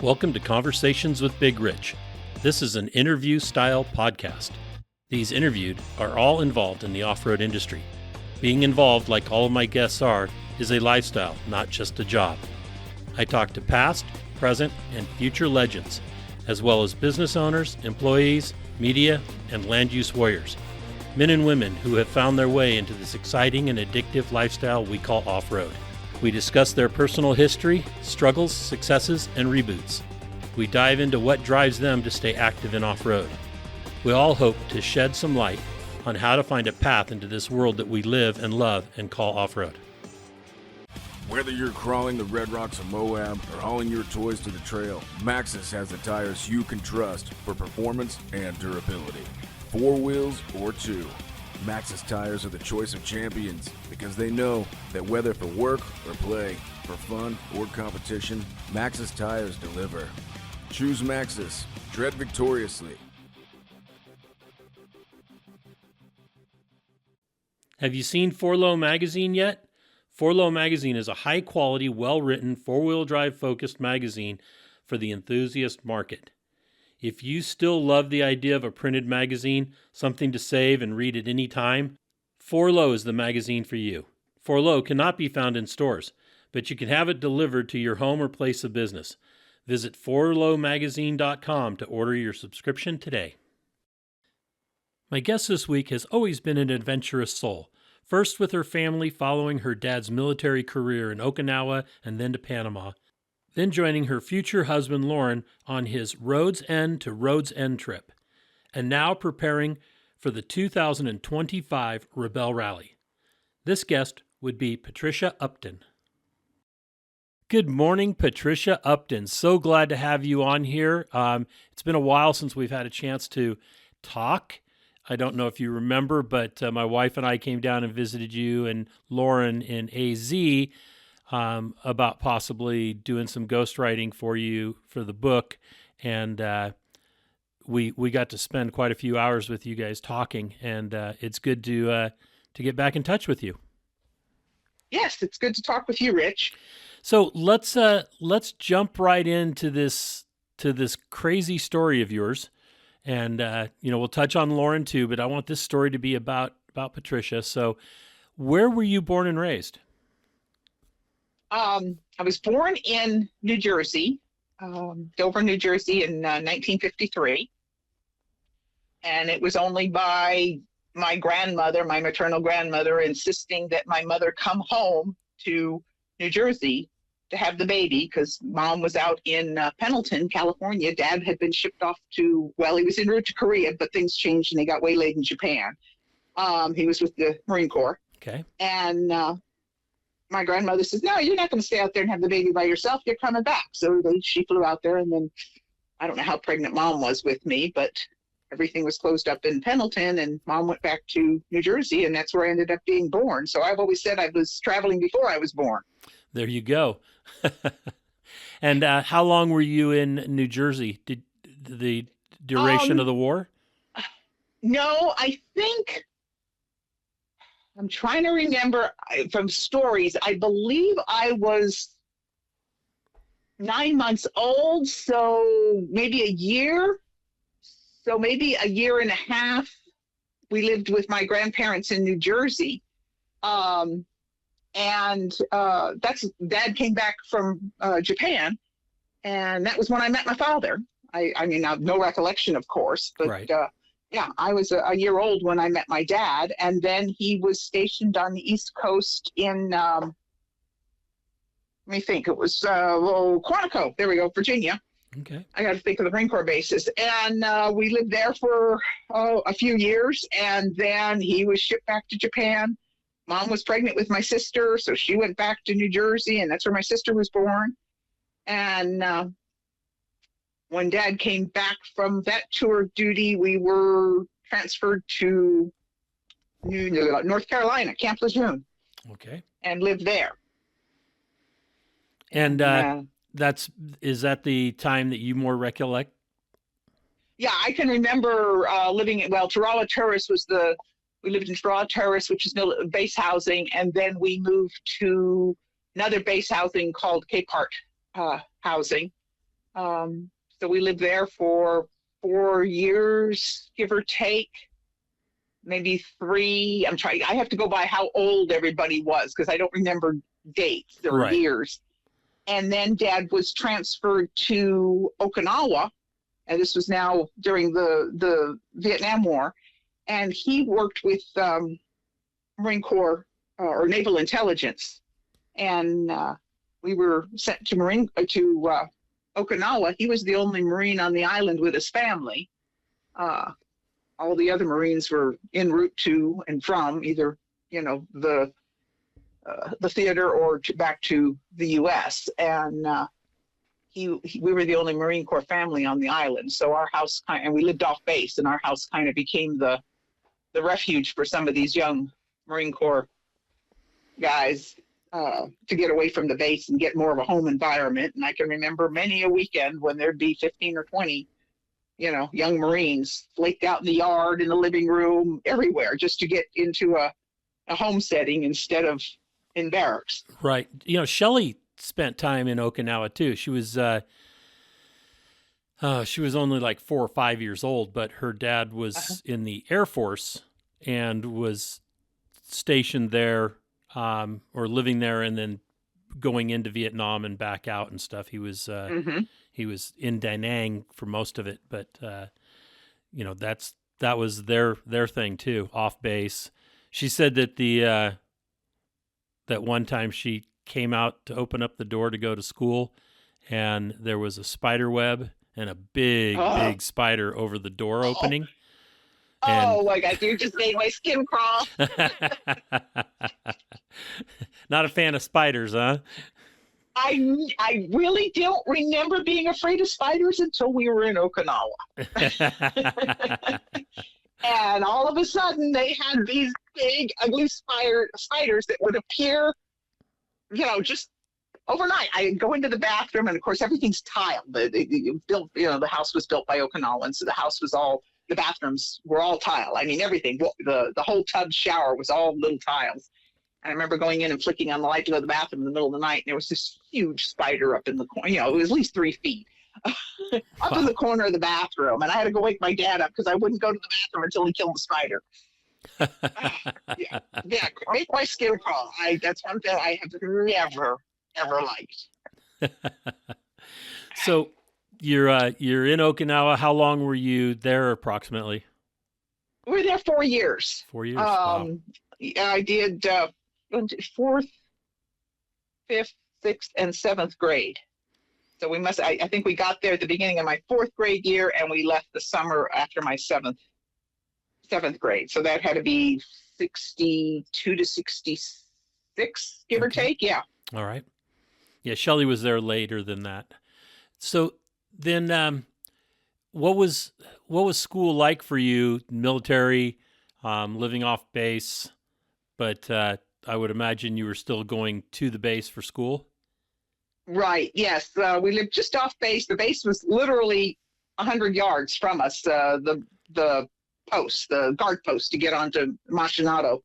Welcome to Conversations with Big Rich. This is an interview-style podcast. These interviewed are all involved in the off-road industry. Being involved, like all of my guests are, is a lifestyle, not just a job. I talk to past, present, and future legends, as well as business owners, employees, media, and land use warriors. Men and women who have found their way into this exciting and addictive lifestyle we call off-road. We discuss their personal history, struggles, successes, and reboots. We dive into what drives them to stay active in off-road. We all hope to shed some light on how to find a path into this world that we live and love and call off-road. Whether you're crawling the Red Rocks of Moab or hauling your toys to the trail, Maxxis has the tires you can trust for performance and durability. 4 wheels or 2. Maxxis tires are the choice of champions because they know that whether for work or play, for fun or competition, Maxxis tires deliver. Choose Maxxis. Tread victoriously. Have you seen 4Low magazine yet? 4Low magazine is a high-quality, well-written, four-wheel drive-focused magazine for the enthusiast market. If you still love the idea of a printed magazine, something to save and read at any time, 4Low is the magazine for you. 4Low cannot be found in stores, but you can have it delivered to your home or place of business. Visit 4lowmagazine.com to order your subscription today. My guest this week has always been an adventurous soul, first with her family following her dad's military career in Okinawa and then to Panama, then joining her future husband Loren on his Road's End to Road's End trip, and now preparing for the 2025 Rebel Rally. This guest would be Patricia Upton. Good morning, Patricia Upton. So glad to have you on here. It's been a while since we've had a chance to talk. I don't know if you remember, but my wife and I came down and visited you and Loren in AZ about possibly doing some ghostwriting for you for the book. And we got to spend quite a few hours with you guys talking, and it's good to get back in touch with you. Yes, it's good to talk with you, Rich. So let's jump right into this crazy story of yours. And, we'll touch on Loren too, but I want this story to be about Patricia. So where were you born and raised? I was born in New Jersey, Dover, New Jersey in 1953. And it was only by my grandmother, my maternal grandmother, insisting that my mother come home to New Jersey to have the baby, because mom was out in Pendleton, California. Dad had been shipped off he was en route to Korea, but things changed and they got waylaid in Japan. He was with the Marine Corps. Okay. And my grandmother says, no, you're not going to stay out there and have the baby by yourself. You're coming back. So she flew out there, and then I don't know how pregnant mom was with me, but everything was closed up in Pendleton, and mom went back to New Jersey, and that's where I ended up being born. So I've always said I was traveling before I was born. There you go. And how long were you in New Jersey? Did the duration of the war? No, I think I'm trying to remember from stories. I believe I was 9 months old, so maybe a year. So maybe a year and a half. We lived with my grandparents in New Jersey. And Dad came back from Japan, and that was when I met my father. I mean, I have no recollection, of course, but right. I was a year old when I met my dad, and then he was stationed on the East Coast in, let me think, it was Quantico, there we go, Virginia. Okay. I got to think of the Marine Corps bases. And we lived there for a few years, and then he was shipped back to Japan. Mom was pregnant with my sister, so she went back to New Jersey, and that's where my sister was born. And when Dad came back from that tour of duty, we were transferred to North Carolina, Camp Lejeune. Okay. And lived there. And is that the time that you more recollect? Yeah, I can remember Tarawa Terrace we lived in Tarawa Terrace, which is base housing, and then we moved to another base housing called Cape Heart housing. So we lived there for 4 years, give or take, maybe 3. I have to go by how old everybody was because I don't remember dates or Right. years. And then Dad was transferred to Okinawa, and this was now during the Vietnam War, and he worked with Marine Corps or Naval Intelligence, and we were sent to Okinawa. He was the only Marine on the island with his family. All the other Marines were en route to and from either, the theater or back to the U.S. And we were the only Marine Corps family on the island. So our house and we lived off base, and our house kind of became the refuge for some of these young Marine Corps guys to get away from the base and get more of a home environment. And I can remember many a weekend when there'd be 15 or 20, young Marines flaked out in the yard, in the living room, everywhere, just to get into a home setting instead of in barracks. Right. Shelley spent time in Okinawa too. She was only like 4 or 5 years old, but her dad was in the Air Force and was stationed there, or living there, and then going into Vietnam and back out and stuff. He was he was in Da Nang for most of it, but that was their thing too, off base. She said that that one time she came out to open up the door to go to school, and there was a spider web and a big spider over the door opening. Oh my God, you just made my skin crawl. Not a fan of spiders, huh? I really don't remember being afraid of spiders until we were in Okinawa. And all of a sudden they had these big, ugly spiders that would appear, just overnight. I'd go into the bathroom, and of course everything's tiled. The house was built by Okinawans, so the bathrooms were all tile. I mean, everything. The whole tub shower was all little tiles. And I remember going in and flicking on the light to go to the bathroom in the middle of the night, and there was this huge spider up in the corner. It was at least 3 feet up in the corner of the bathroom. And I had to go wake my dad up because I wouldn't go to the bathroom until he killed the spider. Yeah, make my skin crawl. That's one thing I have never, ever liked. So you're in Okinawa. How long were you there approximately? We were there 4 years. 4 years. Wow. I did 4th, 5th, 6th, and 7th grade. So I think we got there at the beginning of my 4th grade year, and we left the summer after my 7th grade. So that had to be 62 to 66, give or take. Yeah. All right. Yeah, Shelley was there later than that. So then, what was school like for you? Military, living off base, but I would imagine you were still going to the base for school. Right. Yes. We lived just off base. The base was literally 100 yards from us. The post, the guard post to get onto Machinado,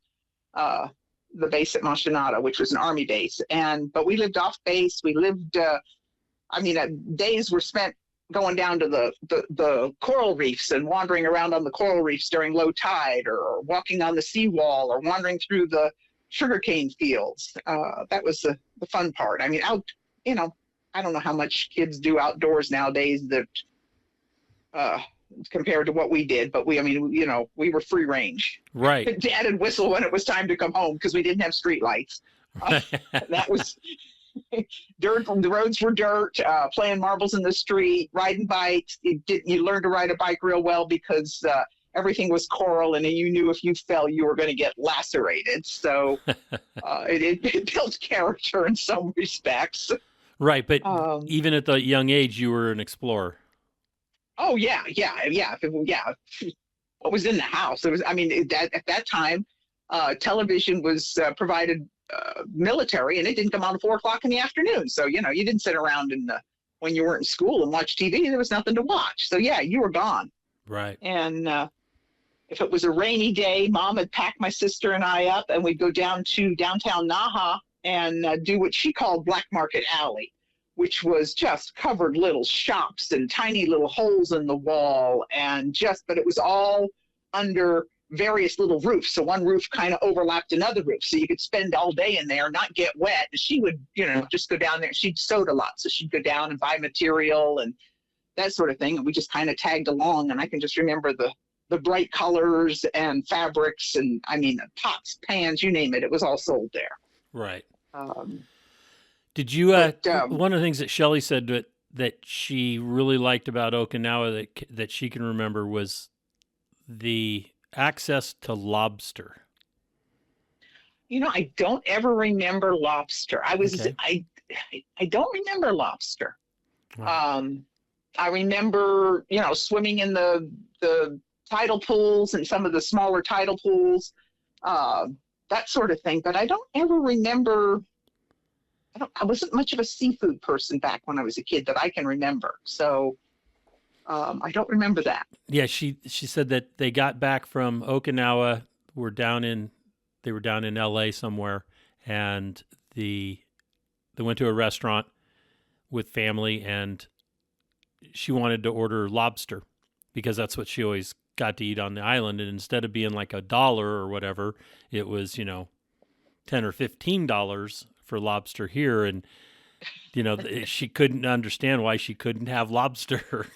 the base at Machinado, which was an army base. But we lived off base. We lived. Days were spent going down to the coral reefs and wandering around on the coral reefs during low tide, or walking on the seawall, or wandering through the sugarcane fields. That was the fun part. I mean, I don't know how much kids do outdoors nowadays that compared to what we did, but we were free range. Right. Dad would whistle when it was time to come home because we didn't have street lights. That was dirt. The roads were dirt. Playing marbles in the street, riding bikes. You learned to ride a bike real well because everything was coral, and you knew if you fell, you were going to get lacerated. So it built character in some respects. Right, but even at the young age, you were an explorer. Oh yeah. What was in the house? It was. I mean, at that time, television was provided military, and it didn't come on at 4 o'clock in the afternoon. So you didn't sit around when you weren't in school and watch TV. There was nothing to watch. So yeah, you were gone. Right. And if it was a rainy day, Mom would pack my sister and I up, and we'd go down to downtown Naha and do what she called Black Market Alley, which was just covered little shops and tiny little holes in the wall, but it was all under various little roofs. So one roof kind of overlapped another roof. So you could spend all day in there, not get wet. And she would, just go down there. She'd sewed a lot. So she'd go down and buy material and that sort of thing. And we just kind of tagged along. And I can just remember the bright colors and fabrics and pots, pans, you name it. It was all sold there. Right. Um, Did you, one of the things that Shelley said that she really liked about Okinawa that she can remember was the access to lobster. I don't ever remember lobster. I don't remember lobster. Wow. I remember, swimming in the tidal pools and some of the smaller tidal pools, that sort of thing. But I don't ever remember. I wasn't much of a seafood person back when I was a kid that I can remember. So I don't remember that. Yeah, she said that they got back from Okinawa, they were down in LA somewhere, and they went to a restaurant with family, and she wanted to order lobster because that's what she always got to eat on the island. And instead of being like $1 or whatever, it was, $10 or $15 for lobster here. And, she couldn't understand why she couldn't have lobster.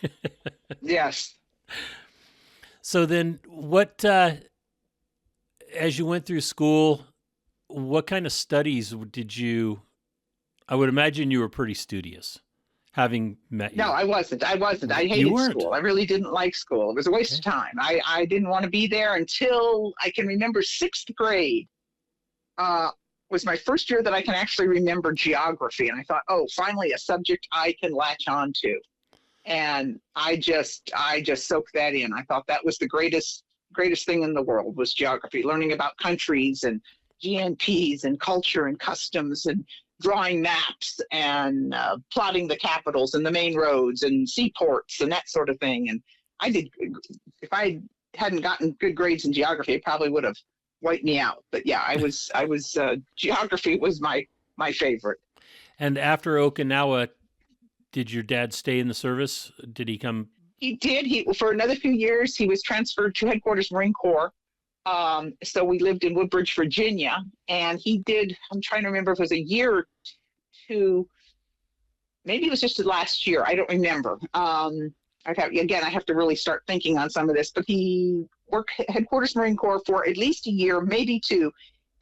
Yes. So then what, as you went through school, what kind of studies I would imagine you were pretty studious, having met you. No, I wasn't. I hated school. I really didn't like school. It was a waste of time. I didn't want to be there until I can remember 6th grade. Was my first year that I can actually remember geography. And I thought, oh, finally a subject I can latch on to. And I just soaked that in. I thought that was the greatest thing in the world was geography, learning about countries and GNPs and culture and customs and drawing maps and plotting the capitals and the main roads and seaports and that sort of thing. And if I hadn't gotten good grades in geography, it probably would have wiped me out. But yeah, I was geography was my favorite. And after Okinawa, did your dad stay in the service? Did he come? He did. For another few years, he was transferred to Headquarters Marine Corps. So we lived in Woodbridge, Virginia, and he did, I'm trying to remember if it was a year or two, maybe it was just the last year. I don't remember. I have to really start thinking on some of this, but he worked Headquarters Marine Corps for at least a year, maybe 2.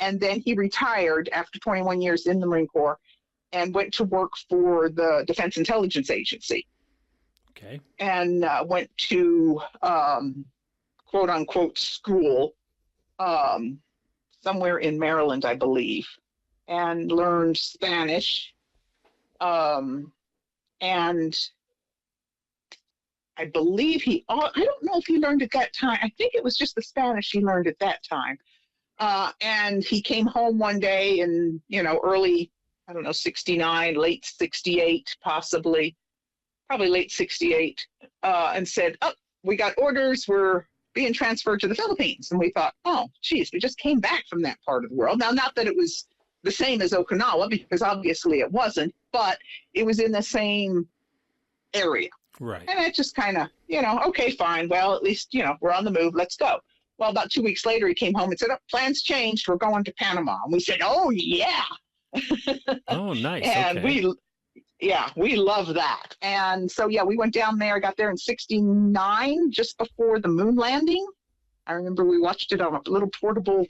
And then he retired after 21 years in the Marine Corps and went to work for the Defense Intelligence Agency. Okay. And went to quote unquote school somewhere in Maryland, I believe, and learned Spanish. And I believe I don't know if he learned at that time. I think it was just the Spanish he learned at that time. And he came home one day in, early, 69, late 68, probably late 68, and said, oh, we got orders. We're being transferred to the Philippines. And we thought, oh, geez, we just came back from that part of the world. Now, not that it was the same as Okinawa, because obviously it wasn't, but it was in the same area. Right. And it just kind of, okay, fine. Well, at least, we're on the move. Let's go. Well, about 2 weeks later, he came home and said, oh, plans changed. We're going to Panama. And we said, oh, yeah. Oh, nice. And okay. we love that. And so, we went down there. I got there in 69, just before the moon landing. I remember we watched it on a little portable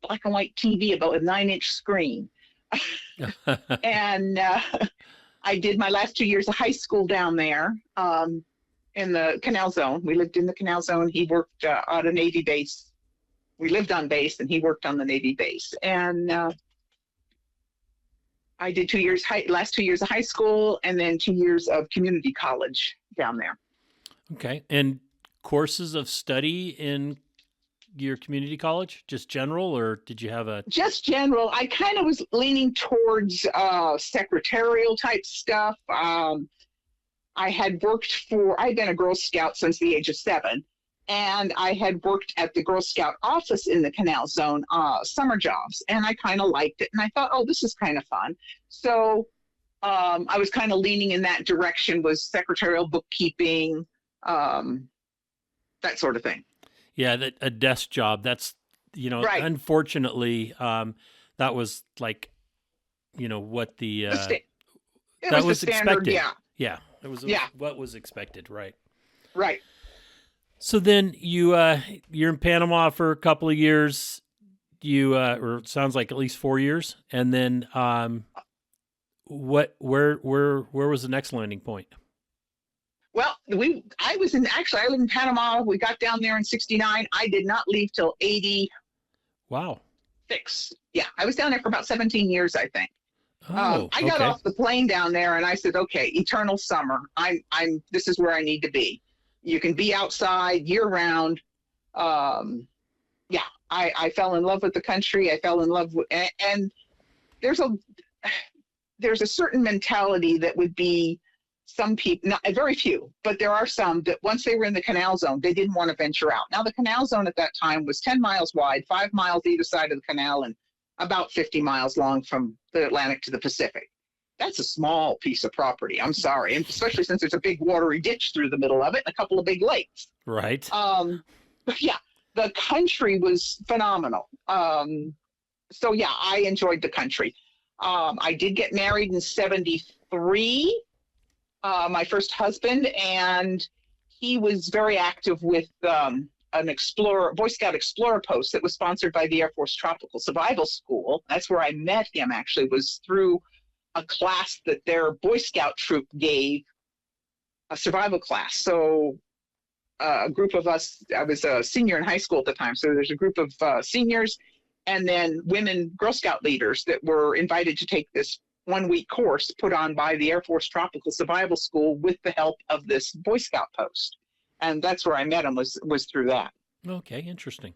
black and white TV, about a 9-inch screen. And I did my last 2 years of high school down there in the Canal Zone. We lived in the Canal Zone. He worked on a Navy base. We lived on base, and he worked on the Navy base. And I did last 2 years of high school, and then 2 years of community college down there. Okay. And courses of study in your community college, just general, or did you have a? Just general. I kind of was leaning towards secretarial type stuff. I'd been a Girl Scout since the age of 7. And I had worked at the Girl Scout office in the Canal Zone, summer jobs, and I kind of liked it. And I thought, oh, this is kind of fun. So I was kind of leaning in that direction, was secretarial bookkeeping, that sort of thing. Yeah, a desk job. That's, Right. unfortunately, that was like, what The sta- it that was the was standard. expected. Yeah. Yeah, it was Yeah. what was expected, right? Right. So then you're in Panama for a couple of years. Or it sounds like at least 4 years, and then where was the next landing point? Well, I lived in Panama. We got down there in '69. I did not leave till '86. Wow. Yeah, I was down there for about 17 years, I think. Oh, I got okay. off the plane down there and I said, okay, eternal summer. This is where I need to be. You can be outside year round. Yeah, I fell in love with the country. I fell in love with, and there's a, there's a certain mentality that would be some people, not very few, but there are some that once they were in the canal zone, they didn't want to venture out. Now, the canal zone at that time was 10 miles wide, 5 miles either side of the canal, and about 50 miles long from the Atlantic to the Pacific. That's a small piece of property. I'm sorry. And especially since there's a big watery ditch through the middle of it and a couple of big lakes. Right. But yeah, the country was phenomenal. So yeah, I enjoyed the country. I did get married in '73. My first husband, and he was very active with an Boy Scout Explorer post that was sponsored by the Air Force Tropical Survival School. That's where I met him, actually, was through a class that their Boy Scout troop gave, a survival class. So a group of us, I was a senior in high school at the time, so there's a group of seniors and then women Girl Scout leaders that were invited to take this 1 week course put on by the Air Force Tropical Survival School with the help of this Boy Scout post. And that's where I met him, was through that. Okay, interesting.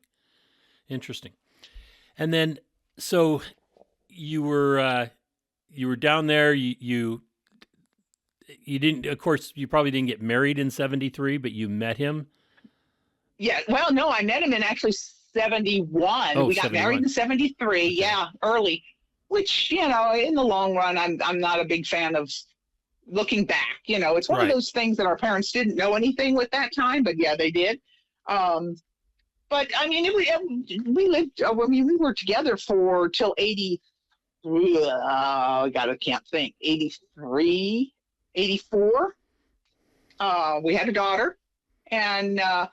And then, so you were down there. You didn't, of course, you probably didn't get married in '73, but you met him. Yeah, well, no, I met him in actually '71. Oh, We got 71. married in '73. Okay. Yeah, early. Which, in the long run, I'm not a big fan of looking back. It's one Right. of those things that our parents didn't know anything with that time, but yeah, they did. But I mean, we lived. I mean, we were together for till '80. I can't think. '83, '84. We had a daughter, and I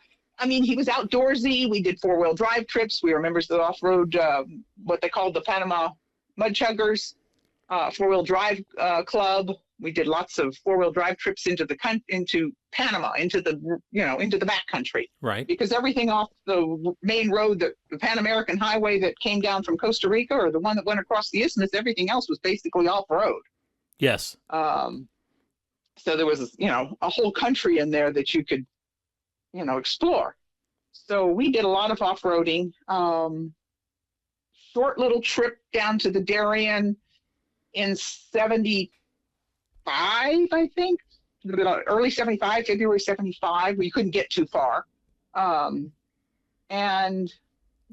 mean, he was outdoorsy. We did 4-wheel drive trips. We were members of the off-road, what they called the Panama Mud Chuggers, 4-wheel drive club. We did lots of 4-wheel drive trips into Panama, into the back country. Right. Because everything off the main road, the Pan American Highway that came down from Costa Rica, or the one that went across the isthmus, everything else was basically off-road. Yes. So there was, a whole country in there that you could, explore. So we did a lot of off-roading. Short little trip down to the Darien in '75, I think, early '75, February '75. We couldn't get too far. And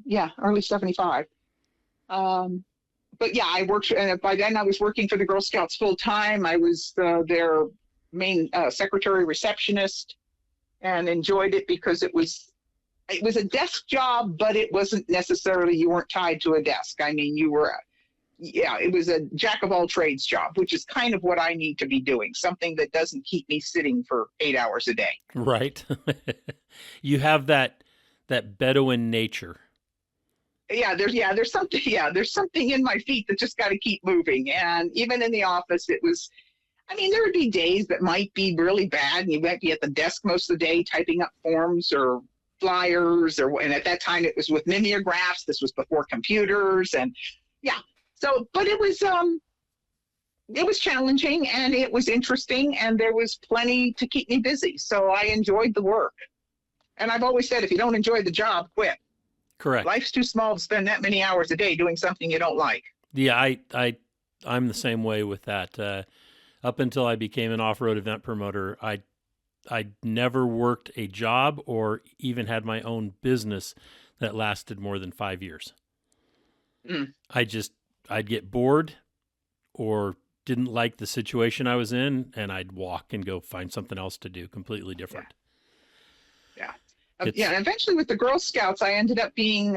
yeah, early '75. But yeah, I worked, and by then I was working for the Girl Scouts full time. I was their main secretary receptionist, and enjoyed it because it was a desk job, but it wasn't necessarily, you weren't tied to a desk. I mean, it was a jack of all trades job, which is kind of what I need to be doing, something that doesn't keep me sitting for 8 hours a day. Right. You have that Bedouin nature. There's something in my feet that just got to keep moving. And even in the office, there would be days that might be really bad, and you might be at the desk most of the day typing up forms or flyers, and at that time it was with mimeographs. This was before computers, and yeah. So, but it was challenging, and it was interesting, and there was plenty to keep me busy. So I enjoyed the work. And I've always said, if you don't enjoy the job, quit. Correct. Life's too small to spend that many hours a day doing something you don't like. Yeah, I'm the same way with that. Up until I became an off-road event promoter, I never worked a job or even had my own business that lasted more than 5 years. Mm. I'd get bored or didn't like the situation I was in, and I'd walk and go find something else to do, completely different. Yeah. It's- Yeah. And eventually with the Girl Scouts, I ended up being,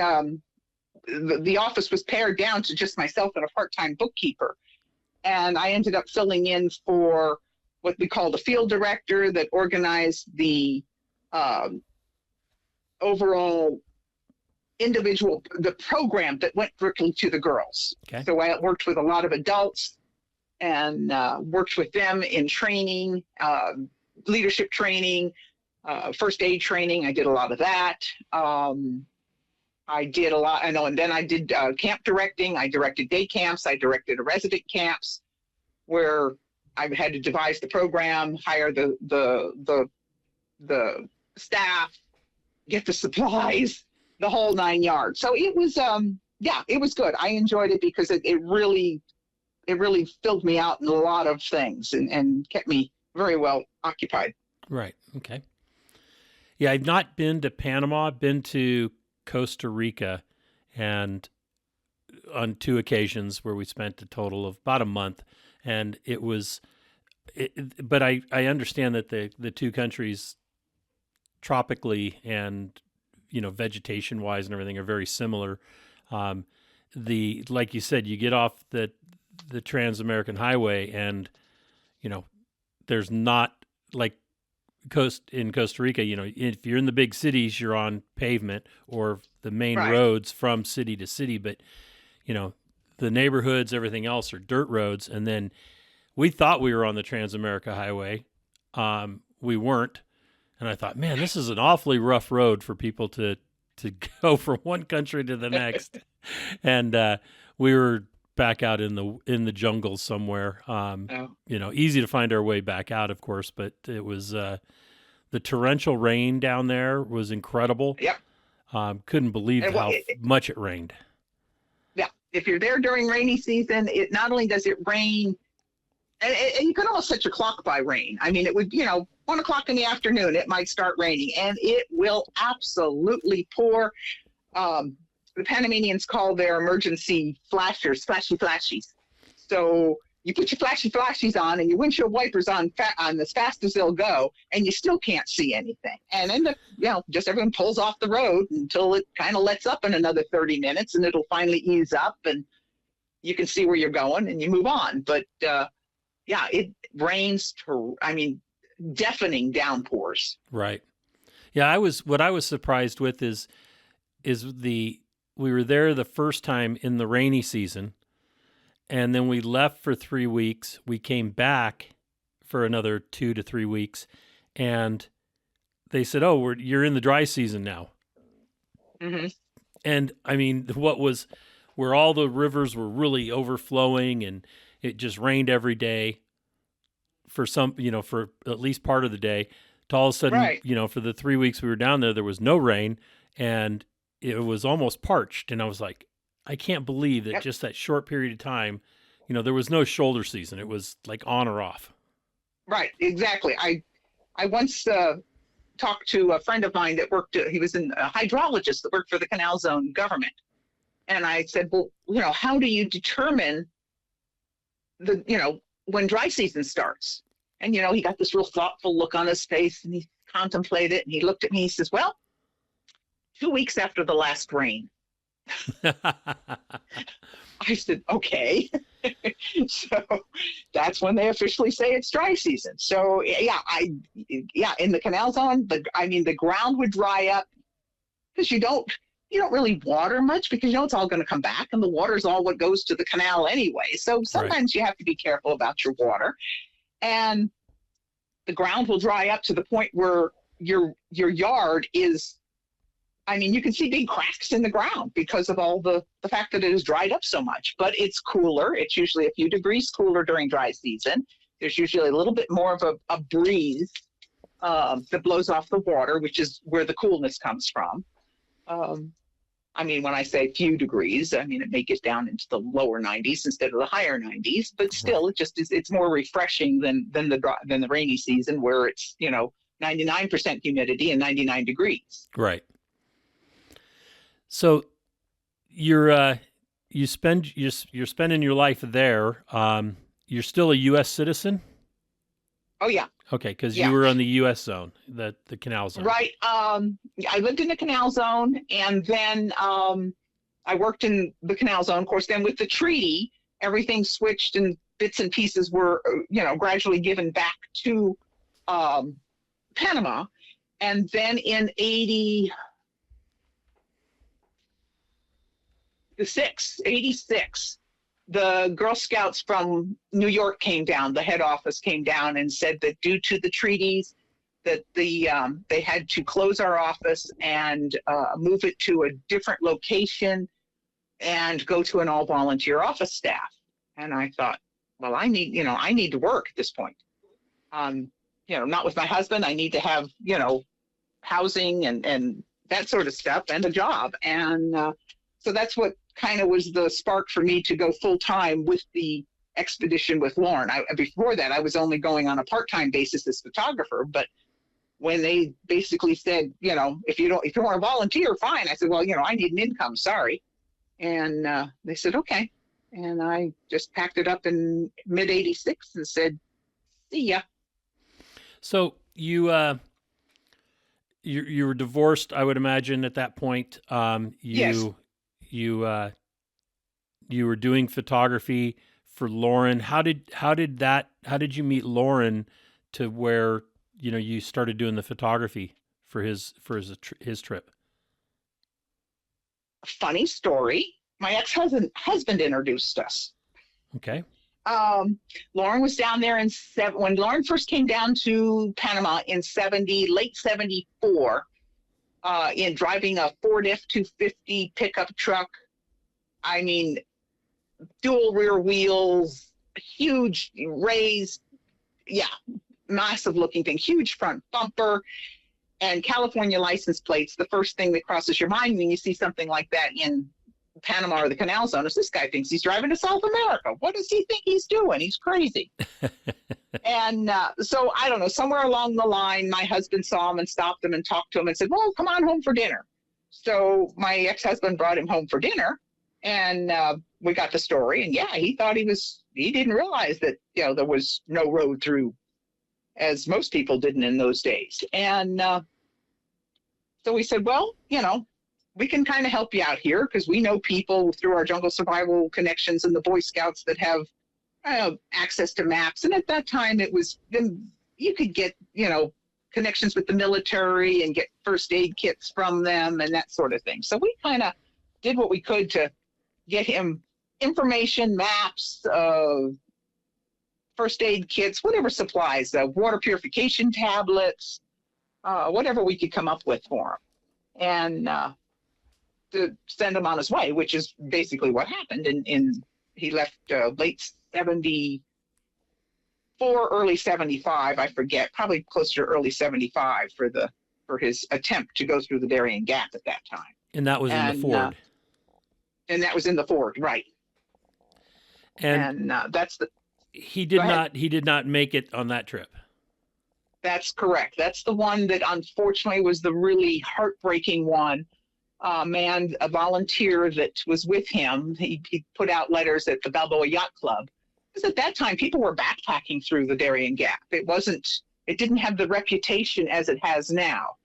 the office was pared down to just myself and a part-time bookkeeper. And I ended up filling in for what we call the field director that organized the overall the program that went directly to the girls. Okay. So I worked with a lot of adults and worked with them in training, leadership training, first aid training. I did a lot of that. I did a lot, and then I did camp directing. I directed day camps. I directed resident camps where I had to devise the program, hire the staff, get the supplies, the whole 9 yards. So it was, it was good. I enjoyed it because it really filled me out in a lot of things and kept me very well occupied. Right. Okay. Yeah, I've not been to Panama. I've been to Costa Rica, and on 2 occasions where we spent a total of about a month. And but I understand that the 2 countries tropically and, vegetation wise and everything are very similar. Like you said, you get off the Trans-American Highway and, there's not like in Costa Rica, if you're in the big cities, you're on pavement or the main Right. roads from city to city, but, the neighborhoods, everything else are dirt roads. And then we thought we were on the Trans-America Highway. We weren't. And I thought, man, this is an awfully rough road for people to go from one country to the next. And we were back out in the jungle somewhere. Easy to find our way back out, of course, but it was the torrential rain down there was incredible. Yep. Couldn't believe how much it rained. Yeah. If you're there during rainy season, it not only does it rain, and you can almost set your clock by rain. I mean, it would, 1 o'clock in the afternoon, it might start raining, and it will absolutely pour. The Panamanians call their emergency flashers flashies. So you put your flashies on and your windshield wipers on as fast as they'll go, and you still can't see anything. And then just everyone pulls off the road until it kind of lets up in another 30 minutes, and it'll finally ease up, and you can see where you're going, and you move on. But it rains. Deafening downpours. Right. Yeah, what I was surprised with is we were there the first time in the rainy season, and then we left for 3 weeks. We came back for another 2 to 3 weeks, and they said, "Oh, you're in the dry season now." Mm-hmm. And where all the rivers were really overflowing, and it just rained every day for for at least part of the day. To all of a sudden, Right. For the 3 weeks we were down there was no rain, and it was almost parched. And I was like, I can't believe that just that short period of time, there was no shoulder season. It was like on or off. Right. Exactly. I once talked to a friend of mine that he was a hydrologist that worked for the Canal Zone government. And I said, well, how do you determine when dry season starts? And, he got this real thoughtful look on his face, and he contemplated it, and he looked at me, he says, well, 2 weeks after the last rain. I said, okay. So that's when they officially say it's dry season. So in the Canal Zone, the ground would dry up because you don't really water much, because it's all going to come back, and the water's all what goes to the canal anyway. So sometimes you have to be careful about your water, and the ground will dry up to the point where your yard is, you can see big cracks in the ground because of all the fact that it has dried up so much. But it's cooler. It's usually a few degrees cooler during dry season. There's usually a little bit more of a breeze that blows off the water, which is where the coolness comes from. When I say few degrees, it may get down into the lower 90s instead of the higher 90s, but still, it's more refreshing than the rainy season, where it's 99% humidity and 99 degrees. Right. So you're spending your life there. you're still a U.S. citizen? Oh yeah. Okay, because Yeah. you were on the U.S. zone, the canal zone. Right. I lived in the canal zone, and then I worked in the canal zone. Of course, then with the treaty, everything switched, and bits and pieces were, gradually given back to Panama. And then in 86, the Girl Scouts from New York came down. The head office came down and said that due to the treaties, that they had to close our office and move it to a different location and go to an all volunteer office staff. And I thought, well, I need to work at this point. Not with my husband. I need to have, housing and that sort of stuff and a job. And so that's what kind of was the spark for me to go full time with the expedition with Loren. Before that, I was only going on a part-time basis as photographer, but when they basically said, if you want to volunteer, fine. I said, well, I need an income, sorry. And they said, okay. And I just packed it up in mid 86 and said, see ya. So you were divorced, I would imagine, at that point. Yes. You were doing photography for Loren. How did you meet Loren to where you started doing the photography for his trip? Funny story. My ex-husband introduced us. Okay. Loren was down there when Loren first came down to Panama in late 74, in driving a Ford F-250 pickup truck. I mean, dual rear wheels, huge raised, massive looking thing, huge front bumper, and California license plates. The first thing that crosses your mind when you see something like that in Panama or the canal zone is this guy thinks he's driving to South America. What does he think he's doing? He's crazy. And so I don't know, somewhere along the line, my husband saw him and stopped him and talked to him and said, well, come on home for dinner. So my ex-husband brought him home for dinner, and we got the story. And he thought he didn't realize that, there was no road through, as most people didn't in those days. And so we said, well, we can kind of help you out here because we know people through our jungle survival connections and the Boy Scouts that have access to maps. And at that time, you could get, connections with the military and get first aid kits from them and that sort of thing. So we kind of did what we could to get him information, maps, first aid kits, whatever supplies, water purification tablets, whatever we could come up with for him. And to send him on his way, which is basically what happened. He left late 74, early 75, I forget, probably closer to early 75 for his attempt to go through the Darien Gap at that time. And that was in the Ford. And that was in the Ford, right? And that's the. He did not make it on that trip. That's correct. That's the one that unfortunately was the really heartbreaking one. A volunteer that was with him, he put out letters at the Balboa Yacht Club. Because at that time, people were backpacking through the Darien Gap. It didn't have the reputation as it has now.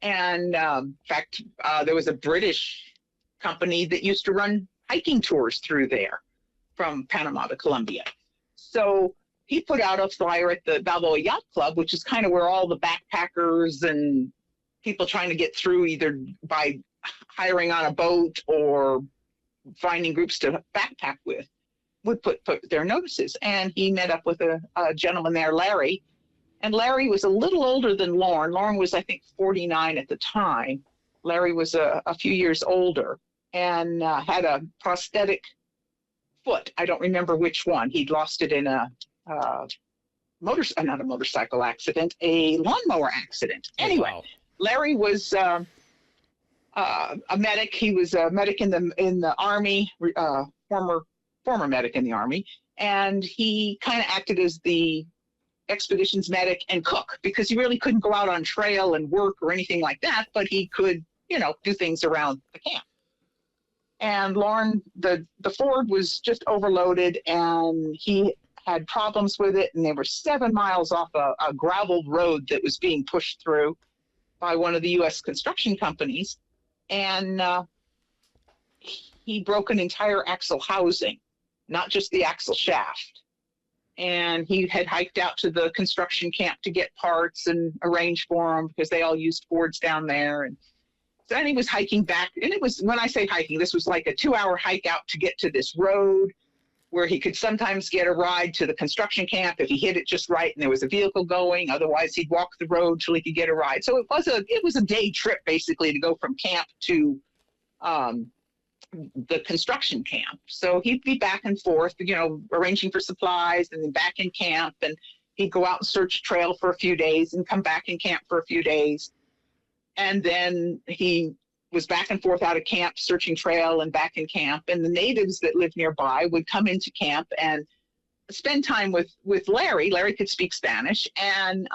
And in fact, there was a British company that used to run hiking tours through there from Panama to Colombia. So he put out a flyer at the Balboa Yacht Club, which is kind of where all the backpackers and people trying to get through either by hiring on a boat or finding groups to backpack with would put their notices. And he met up with a gentleman there, Larry. And Larry was a little older than Loren. Loren was, I think, 49 at the time. Larry was a few years older and had a prosthetic foot. I don't remember which one. He'd lost it in a not a motorcycle accident, a lawnmower accident. Anyway, wow. Larry was a medic. He was a medic in the Army, former medic in the Army, and he kind of acted as the expedition's medic and cook because he really couldn't go out on trail and work or anything like that, but he could, do things around the camp. And Loren, the Ford was just overloaded, and he had problems with it, and they were 7 miles off a gravel road that was being pushed through by one of the U.S. construction companies. And he broke an entire axle housing, not just the axle shaft. And he had hiked out to the construction camp to get parts and arrange for them because they all used Fords down there. And then he was hiking back. And it was, when I say hiking, this was like a 2-hour hike out to get to this road where he could sometimes get a ride to the construction camp if he hit it just right and there was a vehicle going. Otherwise, he'd walk the road till he could get a ride. So it was a day trip, basically, to go from camp to the construction camp. So he'd be back and forth, arranging for supplies and then back in camp. And he'd go out and search trail for a few days and come back in camp for a few days. And then he was back and forth out of camp, searching trail and back in camp. And the natives that lived nearby would come into camp and spend time with Larry. Larry could speak Spanish. And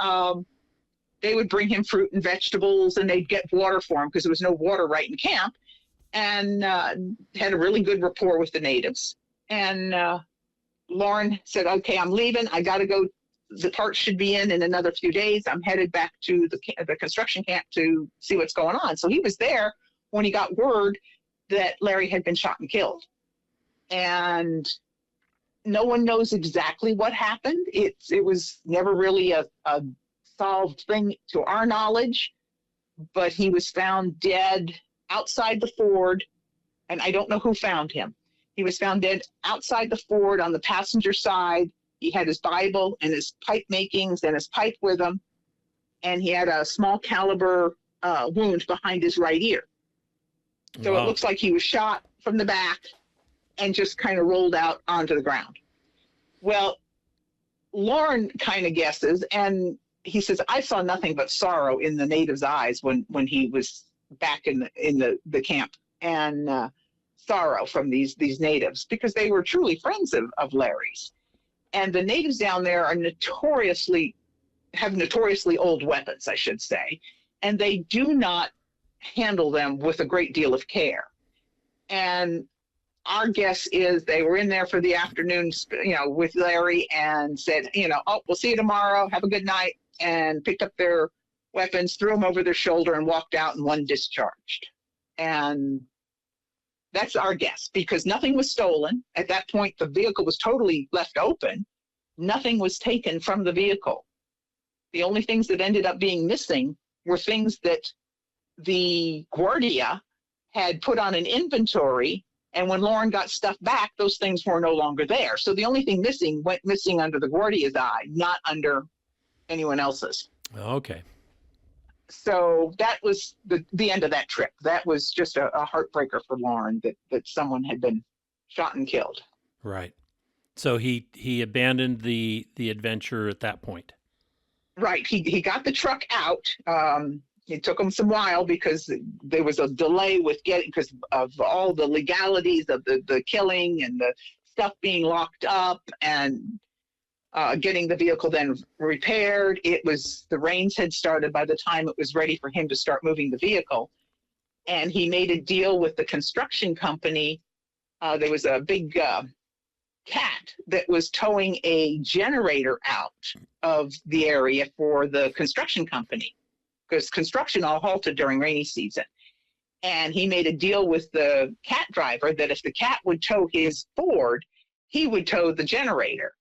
they would bring him fruit and vegetables, and they'd get water for him because there was no water right in camp. And had a really good rapport with the natives. And Loren said, okay, I'm leaving. I got to go. The parts should be in another few days. I'm headed back to the construction camp to see what's going on. So he was there when he got word that Larry had been shot and killed. And no one knows exactly what happened. It was never really a solved thing to our knowledge, but he was found dead outside the Ford, and I don't know who found him. He was found dead outside the Ford on the passenger side. He had his Bible and his pipe makings and his pipe with him, and he had a small caliber wound behind his right ear. So It looks like he was shot from the back and just kind of rolled out onto the ground. Well, Loren kind of guesses, and he says, I saw nothing but sorrow in the natives' eyes when he was back in the camp, and sorrow from these natives, because they were truly friends of Larry's. And the natives down there are notoriously old weapons, I should say, and they do not handle them with a great deal of care. And our guess is they were in there for the afternoon, with Larry, and said, we'll see you tomorrow. Have a good night, and picked up their weapons, threw them over their shoulder, and walked out, and one discharged. And that's our guess, because nothing was stolen. At that point, the vehicle was totally left open. Nothing was taken from the vehicle. The only things that ended up being missing were things that the Guardia had put on an inventory, and when Loren got stuff back, those things were no longer there. So the only thing missing went missing under the Guardia's eye, not under anyone else's. Okay. So that was the end of that trip. That was just a heartbreaker for Loren, that someone had been shot and killed. Right. So he abandoned the adventure at that point. Right. He got the truck out. It took him some while because there was a delay with because of all the legalities of the killing and the stuff being locked up, and getting the vehicle then repaired. The rains had started by the time it was ready for him to start moving the vehicle. And he made a deal with the construction company. There was a big cat that was towing a generator out of the area for the construction company, because construction all halted during rainy season. And he made a deal with the cat driver that if the cat would tow his Ford, he would tow the generator.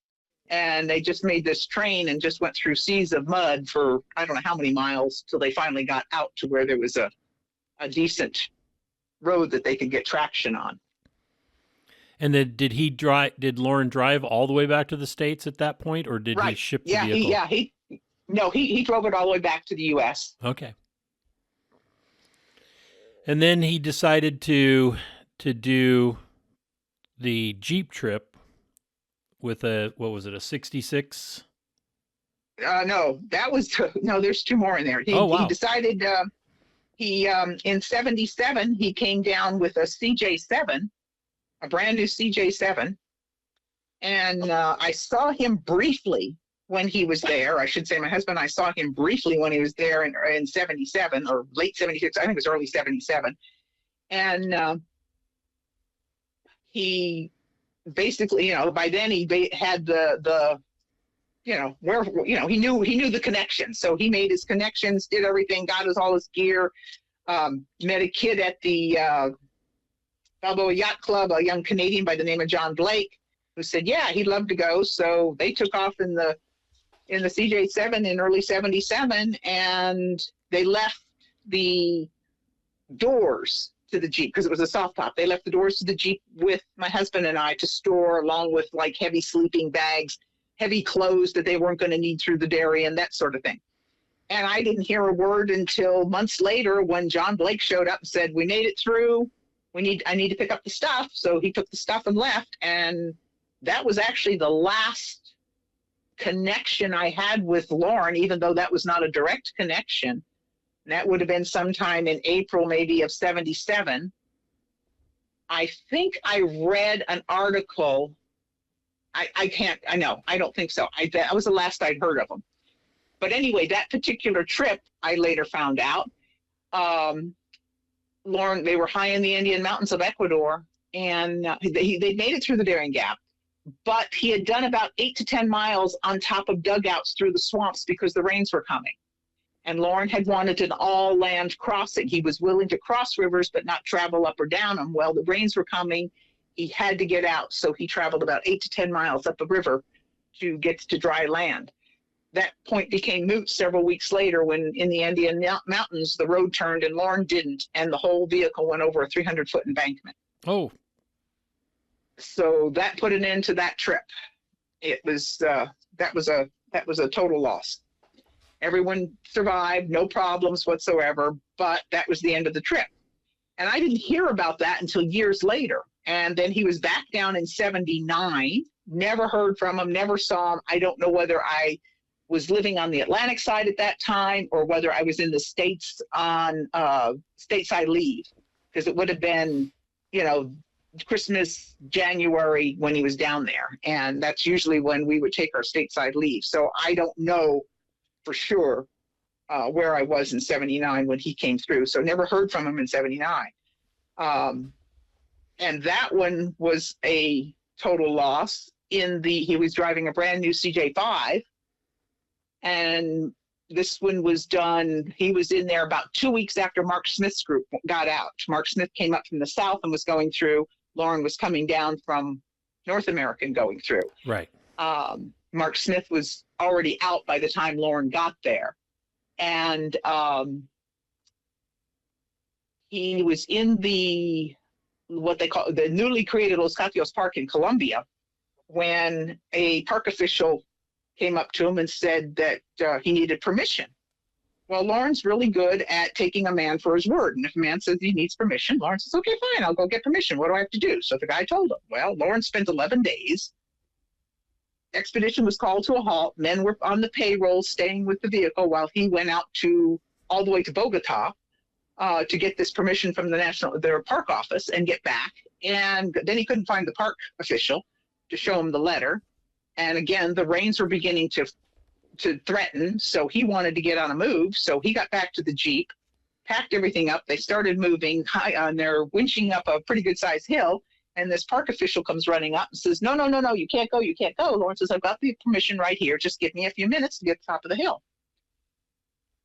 And they just made this train and just went through seas of mud for I don't know how many miles till they finally got out to where there was a decent road that they could get traction on. And then did Loren drive all the way back to the States at that point, or did he ship the vehicle? He drove it all the way back to the U.S. Okay. And then he decided to do the Jeep trip with a 66? No, there's two more in there. He decided in 77, he came down with a CJ7, a brand new CJ7. And I saw him briefly when he was there. I should say my husband and I saw him briefly when he was there in 77 or late 76. I think it was early 77. And he basically, by then had the where, he knew the connection. So he made his connections, did everything, got all his gear, met a kid at the Balboa Yacht Club, a young Canadian by the name of John Blake, who said, yeah, he'd love to go. So they took off in the CJ7 in early 77, and they left the doors to the Jeep because it was a soft top. They left the doors to the Jeep with my husband and I to store, along with like heavy sleeping bags, heavy clothes that they weren't going to need through the dairy and that sort of thing. And I didn't hear a word until months later when John Blake showed up and said, we made it through. I need to pick up the stuff. So he took the stuff and left. And that was actually the last connection I had with Loren, even though that was not a direct connection. That would have been sometime in April, maybe, of 77. I think I read an article. I don't think so. That was the last I'd heard of him. But anyway, that particular trip, I later found out, Loren, they were high in the Andean mountains of Ecuador, and they made it through the Darien Gap. But he had done about 8 to 10 miles on top of dugouts through the swamps because the rains were coming. And Loren had wanted an all-land crossing. He was willing to cross rivers but not travel up or down them. Well, the rains were coming. He had to get out, so he traveled about 8 to 10 miles up the river to get to dry land. That point became moot several weeks later when in the Andean mountains, the road turned and Loren didn't, and the whole vehicle went over a 300-foot embankment. Oh. So that put an end to that trip. It was, that was a total loss. Everyone survived, no problems whatsoever, but that was the end of the trip. And I didn't hear about that until years later. And then he was back down in 79, never heard from him, never saw him. I don't know whether I was living on the Atlantic side at that time or whether I was in the States on stateside leave, because it would have been, Christmas, January when he was down there. And that's usually when we would take our stateside leave. So I don't know for sure where I was in 79 when he came through. So never heard from him in 79. And that one was a total loss. He was driving a brand new CJ5. And this one was done, he was in there about 2 weeks after Mark Smith's group got out. Mark Smith came up from the south and was going through. Loren was coming down from North America and going through. Right. Mark Smith was already out by the time Loren got there. And he was in what they call the newly created Los Catios Park in Colombia when a park official came up to him and said that he needed permission. Well, Loren's really good at taking a man for his word. And if a man says he needs permission, Loren says, okay, fine, I'll go get permission. What do I have to do? So the guy told him. Well, Loren spent 11 days. Expedition was called to a halt. Men were on the payroll staying with the vehicle while he went out all the way to Bogota to get this permission from their park office and get back. And then he couldn't find the park official to show him the letter. And again, the rains were beginning to threaten, so he wanted to get on a move. So he got back to the Jeep, packed everything up. They started moving and they're winching up a pretty good-sized hill. And this park official comes running up and says, no, you can't go, you can't go. Loren says, I've got the permission right here. Just give me a few minutes to get to the top of the hill.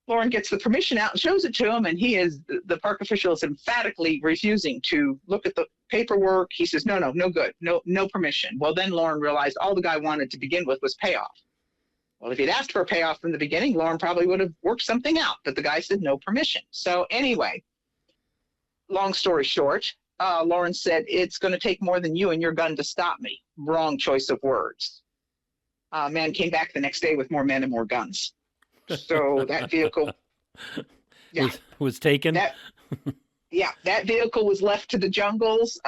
Loren gets the permission out and shows it to him, and the park official is emphatically refusing to look at the paperwork. He says, no good, no permission. Well, then Loren realized all the guy wanted to begin with was payoff. Well, if he'd asked for a payoff from the beginning, Loren probably would have worked something out, but the guy said no permission. So anyway, long story short, Loren said, it's going to take more than you and your gun to stop me. Wrong choice of words. Man came back the next day with more men and more guns. So that vehicle was taken. That vehicle was left to the jungles.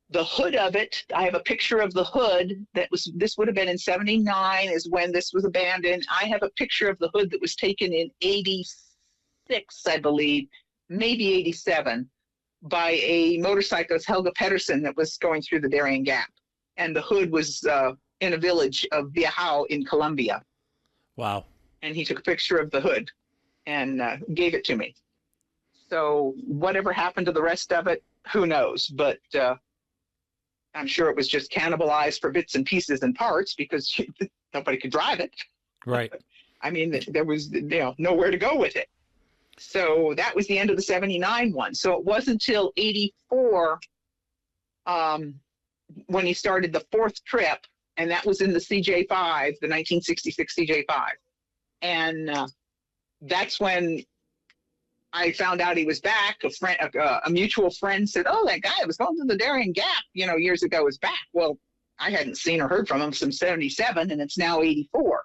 The hood of it, I have a picture of the hood this would have been in 79 is when this was abandoned. I have a picture of the hood that was taken in 86, I believe, maybe 87, by a motorcyclist, Helga Pedersen, that was going through the Darien Gap. And the hood was in a village of Viajao in Colombia. Wow. And he took a picture of the hood and gave it to me. So whatever happened to the rest of it, who knows? But I'm sure it was just cannibalized for bits and pieces and parts because nobody could drive it. Right. I mean, there was nowhere to go with it. So that was the end of the 79 one. So it wasn't until 84 when he started the fourth trip, and that was in the CJ5, the 1966 CJ5. And that's when I found out he was back. A mutual friend said, "Oh, that guy that was going to the Darien Gap, years ago is back." Well, I hadn't seen or heard from him since 77, and it's now 84.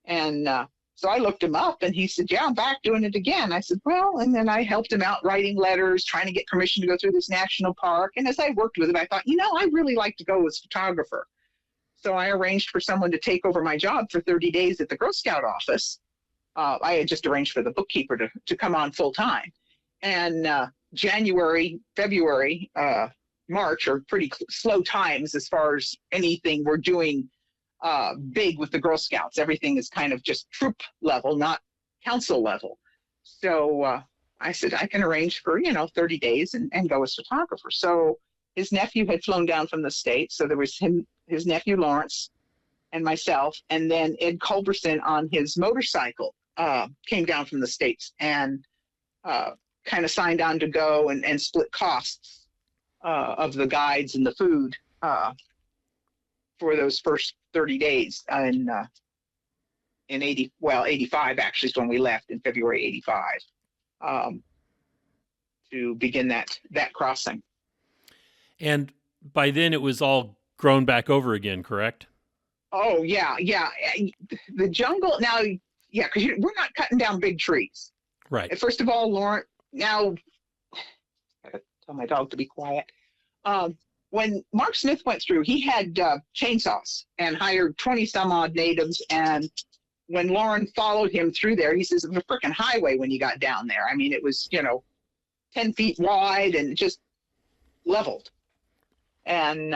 And so I looked him up, and he said, "Yeah, I'm back doing it again." I said, "Well," and then I helped him out writing letters, trying to get permission to go through this national park. And as I worked with him, I thought, I really like to go as photographer. So I arranged for someone to take over my job for 30 days at the Girl Scout office. I had just arranged for the bookkeeper to come on full time. And January, February, March are pretty slow times as far as anything we're doing big with the Girl Scouts. Everything is kind of just troop level, not council level. So I said, I can arrange for, 30 days and go as photographer. So his nephew had flown down from the States. So there was his nephew, Lawrence, and myself. And then Ed Culberson on his motorcycle came down from the States and kind of signed on to go and split costs of the guides and the food for those first 30 days in 85 actually is when we left in February 85 to begin that crossing. And by then it was all grown back over again, correct? Oh yeah. The jungle now, yeah, because we're not cutting down big trees. Right. First of all, Lauren, now I gotta tell my dog to be quiet. When Mark Smith went through, he had chainsaws and hired 20 some odd natives. And when Loren followed him through there, he says it was a freaking highway when you got down there. I mean, it was, 10 feet wide and just leveled. And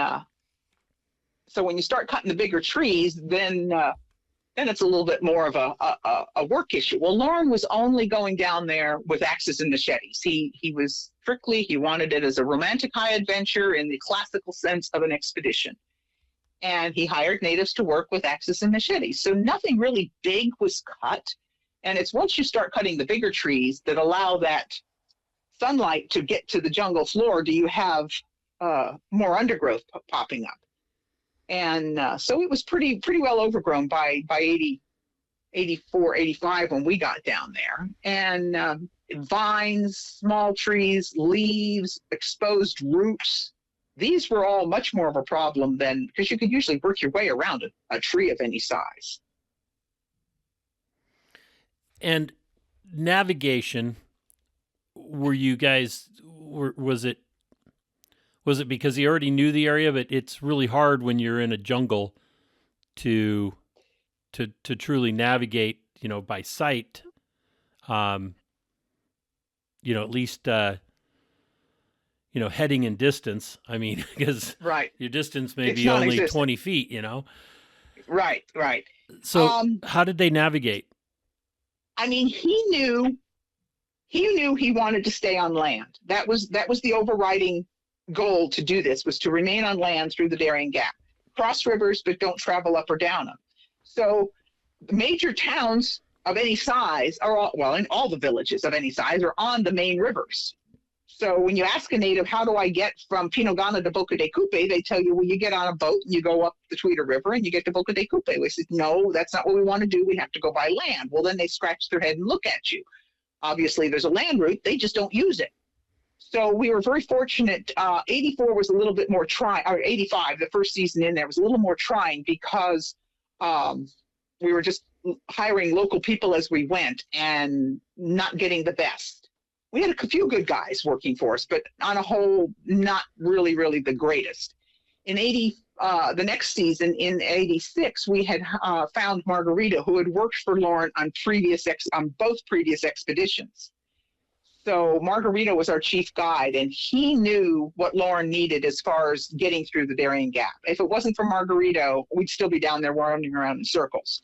so when you start cutting the bigger trees, then it's a little bit more of a work issue. Well, Loren was only going down there with axes and machetes. He was strictly, he wanted it as a romantic high adventure in the classical sense of an expedition. And he hired natives to work with axes and machetes. So nothing really big was cut. And it's once you start cutting the bigger trees that allow that sunlight to get to the jungle floor, do you have more undergrowth popping up. And so it was pretty well overgrown by 84, 85 when we got down there. And vines, small trees, leaves, exposed roots, these were all much more of a problem than, because you could usually work your way around a tree of any size. And navigation, were you guys, was it because he already knew the area? But it's really hard when you're in a jungle to truly navigate, by sight. At least heading in distance. I mean, because right, your distance may be only 20 feet. Right. So how did they navigate? I mean, he knew he wanted to stay on land. That was the overriding goal to do this, was to remain on land through the Darien Gap. Cross rivers, but don't travel up or down them. So the major towns of any size and all the villages of any size are on the main rivers. So when you ask a native, how do I get from Pinogana to Boca de Coupe, they tell you, well, you get on a boat and you go up the Tweeder River and you get to Boca de Coupe. We said, no, that's not what we want to do. We have to go by land. Well, then they scratch their head and look at you. Obviously, there's a land route. They just don't use it. So we were very fortunate. 84 was a little bit more trying, or 85, the first season in there was a little more trying because we were just hiring local people as we went and not getting the best. We had a few good guys working for us, but on a whole, not really the greatest. In the next season, in 86, we had found Margarita, who had worked for Loren on both previous expeditions. So Margarita was our chief guide, and he knew what Loren needed as far as getting through the Darien Gap. If it wasn't for Margarita, we'd still be down there wandering around in circles.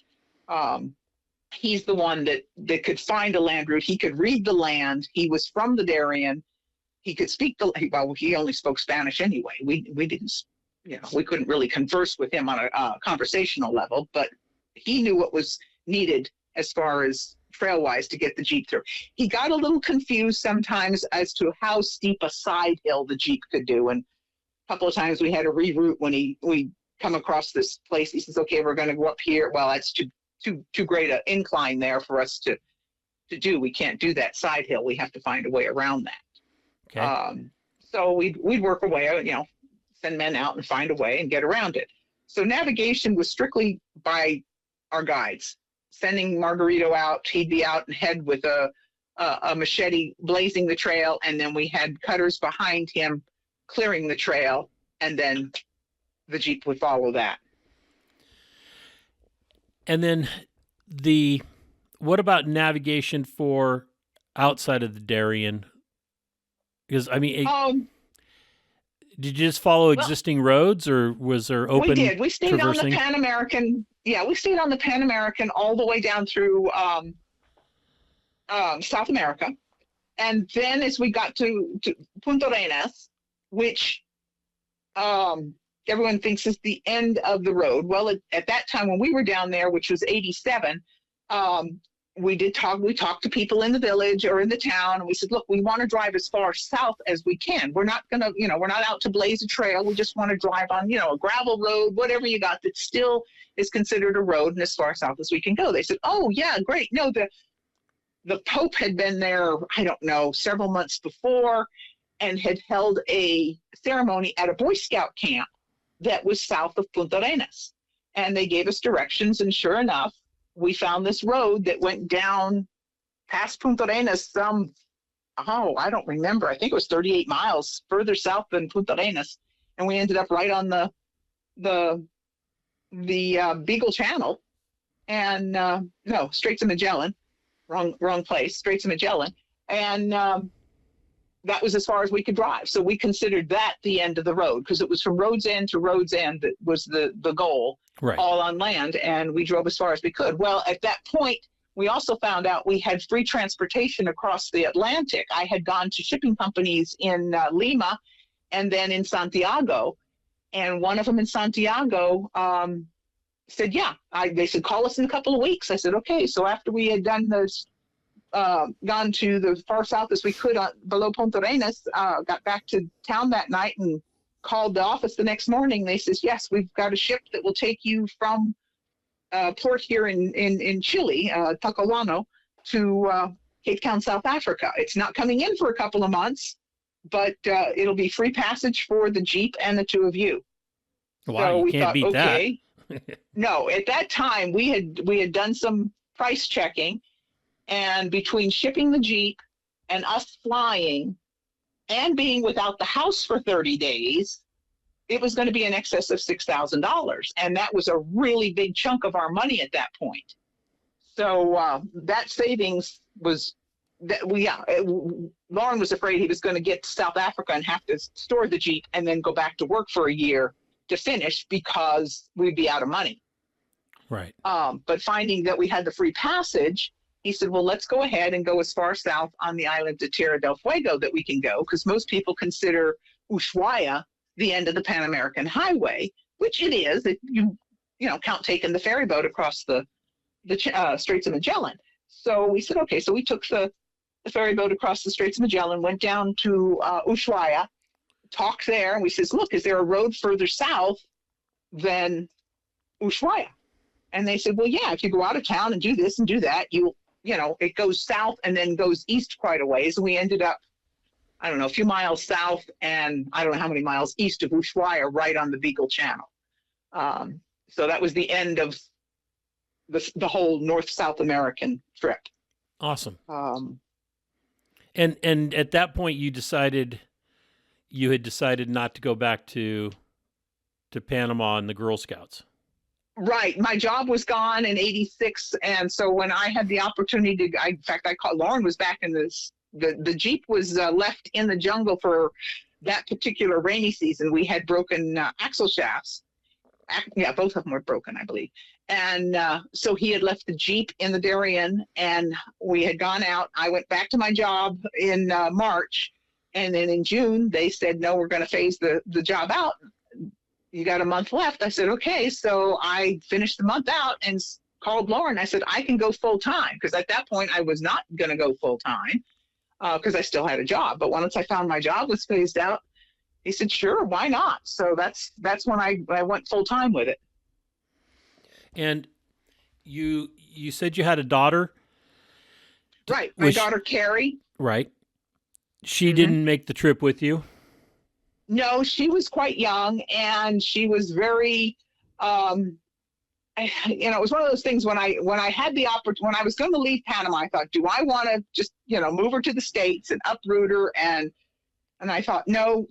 He's the one that could find a land route. He could read the land. He was from the Darien. He could speak he only spoke Spanish anyway. We didn't we couldn't really converse with him on a conversational level, but he knew what was needed as far as trail-wise to get the Jeep through. He got a little confused sometimes as to how steep a side hill the Jeep could do, and a couple of times we had to reroute when we come across this place. He says, okay, we're going to go up here. Well, that's too great an incline there for us to do. We can't do that side hill. We have to find a way around that. Okay. So we'd work away, send men out and find a way and get around it. So navigation was strictly by our guides. Sending Margarito out, he'd be out and head with a machete blazing the trail, and then we had cutters behind him clearing the trail, and then the Jeep would follow that. And then what about navigation for outside of the Darien? Because did you just follow existing roads, or was there open? We did. We stayed traversing? on the Pan American. Yeah, we stayed on the Pan American all the way down through South America, and then as we got to Punta Arenas, which everyone thinks is the end of the road. Well, at that time when we were down there, which was '87. We talked to people in the village or in the town, and we said, look, we want to drive as far south as we can. We're not going to, we're not out to blaze a trail. We just want to drive on, a gravel road, whatever you got that still is considered a road and as far south as we can go. They said, oh, yeah, great. No, the Pope had been there, I don't know, several months before, and had held a ceremony at a Boy Scout camp that was south of Punta Arenas. And they gave us directions, and sure enough, we found this road that went down past Punta Arenas I don't remember. I think it was 38 miles further south than Punta Arenas. And we ended up right on the Beagle Channel and, no, Straits of Magellan, wrong place, Straits of Magellan. And that was as far as we could drive. So we considered that the end of the road, because it was from road's end to road's end that was the goal. Right. All on land, and we drove as far as we could. Well, at that point, we also found out we had free transportation across the Atlantic. I had gone to shipping companies in Lima and then in Santiago, and one of them in Santiago said, yeah. They said, call us in a couple of weeks. I said, okay. So after we had done this, gone to the far south as we could below Punta Arenas, got back to town that night and called the office the next morning. They says, yes, we've got a ship that will take you from port here in Chile, Talcahuano, to Cape Town, South Africa. It's not coming in for a couple of months, but it'll be free passage for the Jeep and the two of you. Wow, so you we can't thought, beat okay. that. No, at that time we had done some price checking, and between shipping the Jeep and us flying and being without the house for 30 days, it was going to be in excess of $6,000. And that was a really big chunk of our money at that point. So that savings was that Loren was afraid he was going to get to South Africa and have to store the Jeep and then go back to work for a year to finish, because we'd be out of money. Right. But finding that we had the free passage, he said, well, let's go ahead and go as far south on the island of Tierra del Fuego that we can go, because most people consider Ushuaia the end of the Pan American Highway, which it is. If you count taking the ferry boat across the Straits of Magellan. So we said, okay. So we took the ferry boat across the Straits of Magellan, went down to Ushuaia, talked there, and we says, look, is there a road further south than Ushuaia? And they said, well, yeah, if you go out of town and do this and do that, it goes south and then goes east quite a ways. And we ended up, I don't know, a few miles south and I don't know how many miles east of Ushuaia, right on the Beagle Channel. So that was the end of the whole North-South American trip. Awesome. And at that point, you had decided not to go back to Panama and the Girl Scouts. Right. My job was gone in '86. And so when I had the opportunity I called, Loren was back in the Jeep was left in the jungle for that particular rainy season. We had broken axle shafts. Yeah, both of them were broken, I believe. And so he had left the Jeep in the Darien, and we had gone out. I went back to my job in March. And then in June, they said, no, we're going to phase the job out. you got a month left. I said, okay. So I finished the month out and called Loren. I said, I can go full time. Because at that point, I was not going to go full time because I still had a job. But once I found my job was phased out, he said, sure, why not? So that's when I went full time with it. And you said you had a daughter? Right. My daughter, Carrie. Right. She didn't make the trip with you? No, she was quite young, and she was very, it was one of those things when I had the opportunity, when I was going to leave Panama, I thought, do I want to just, move her to the States and uproot her? And I thought, no,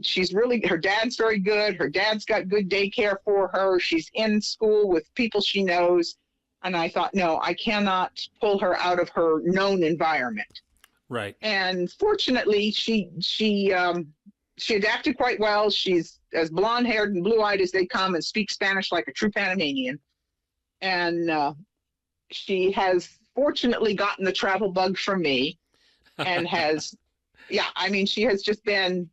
her dad's very good. Her dad's got good daycare for her. She's in school with people she knows. And I thought, no, I cannot pull her out of her known environment. Right. And fortunately, she adapted quite well. She's as blonde-haired and blue-eyed as they come and speaks Spanish like a true Panamanian. And she has fortunately gotten the travel bug from me and has, she has just been,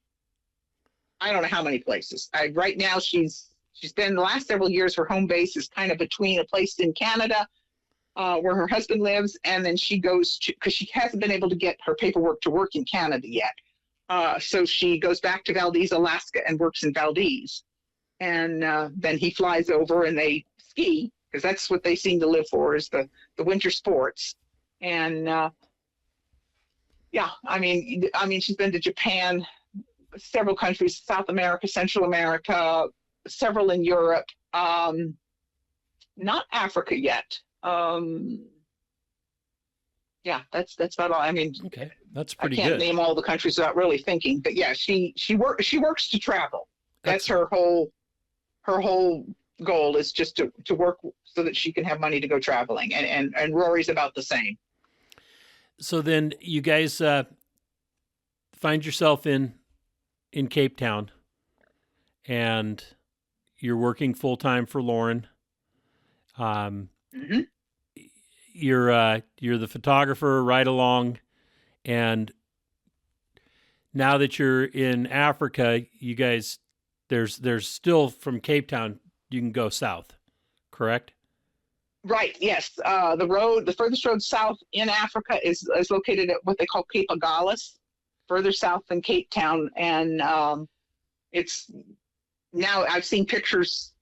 I don't know how many places. Right now, she's been the last several years, her home base is kind of between a place in Canada where her husband lives, and then she goes to, because she hasn't been able to get her paperwork to work in Canada yet. So she goes back to Valdez, Alaska, and works in Valdez. And then he flies over and they ski, because that's what they seem to live for, is the winter sports. And she's been to Japan, several countries, South America, Central America, several in Europe, not Africa yet. That's about all. Okay, that's pretty good. I can't good. name all the countries without really thinking, but yeah, she works to travel. That's her whole goal, is just to work so that she can have money to go traveling. And Rory's about the same. So then you guys find yourself in Cape Town, and you're working full time for Loren. You're the photographer right along, and now that you're in Africa, you guys, there's still, from Cape Town you can go south, correct? Right. Yes. The furthest road south in Africa is located at what they call Cape Agulhas, further south than Cape Town, and it's now, I've seen pictures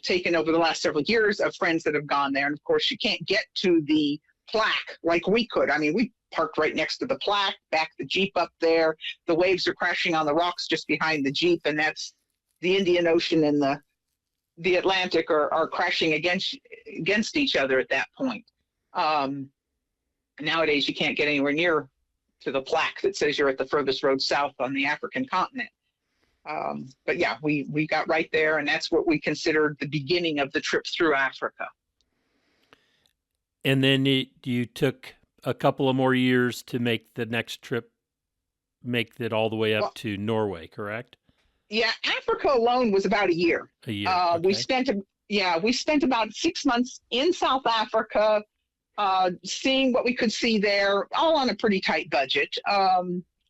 taken over the last several years of friends that have gone there. And of course, you can't get to the plaque like we could. We parked right next to the plaque, backed the Jeep up there. The waves are crashing on the rocks just behind the Jeep, and that's the Indian Ocean and the Atlantic are crashing against each other at that point. Nowadays, you can't get anywhere near to the plaque that says you're at the furthest road south on the African continent. But yeah, we got right there, and that's what we considered the beginning of the trip through Africa. And then you took a couple of more years to make the next trip, make it all the way up to Norway, correct? Yeah, Africa alone was about a year. A year. Okay. We spent about 6 months in South Africa, seeing what we could see there, all on a pretty tight budget.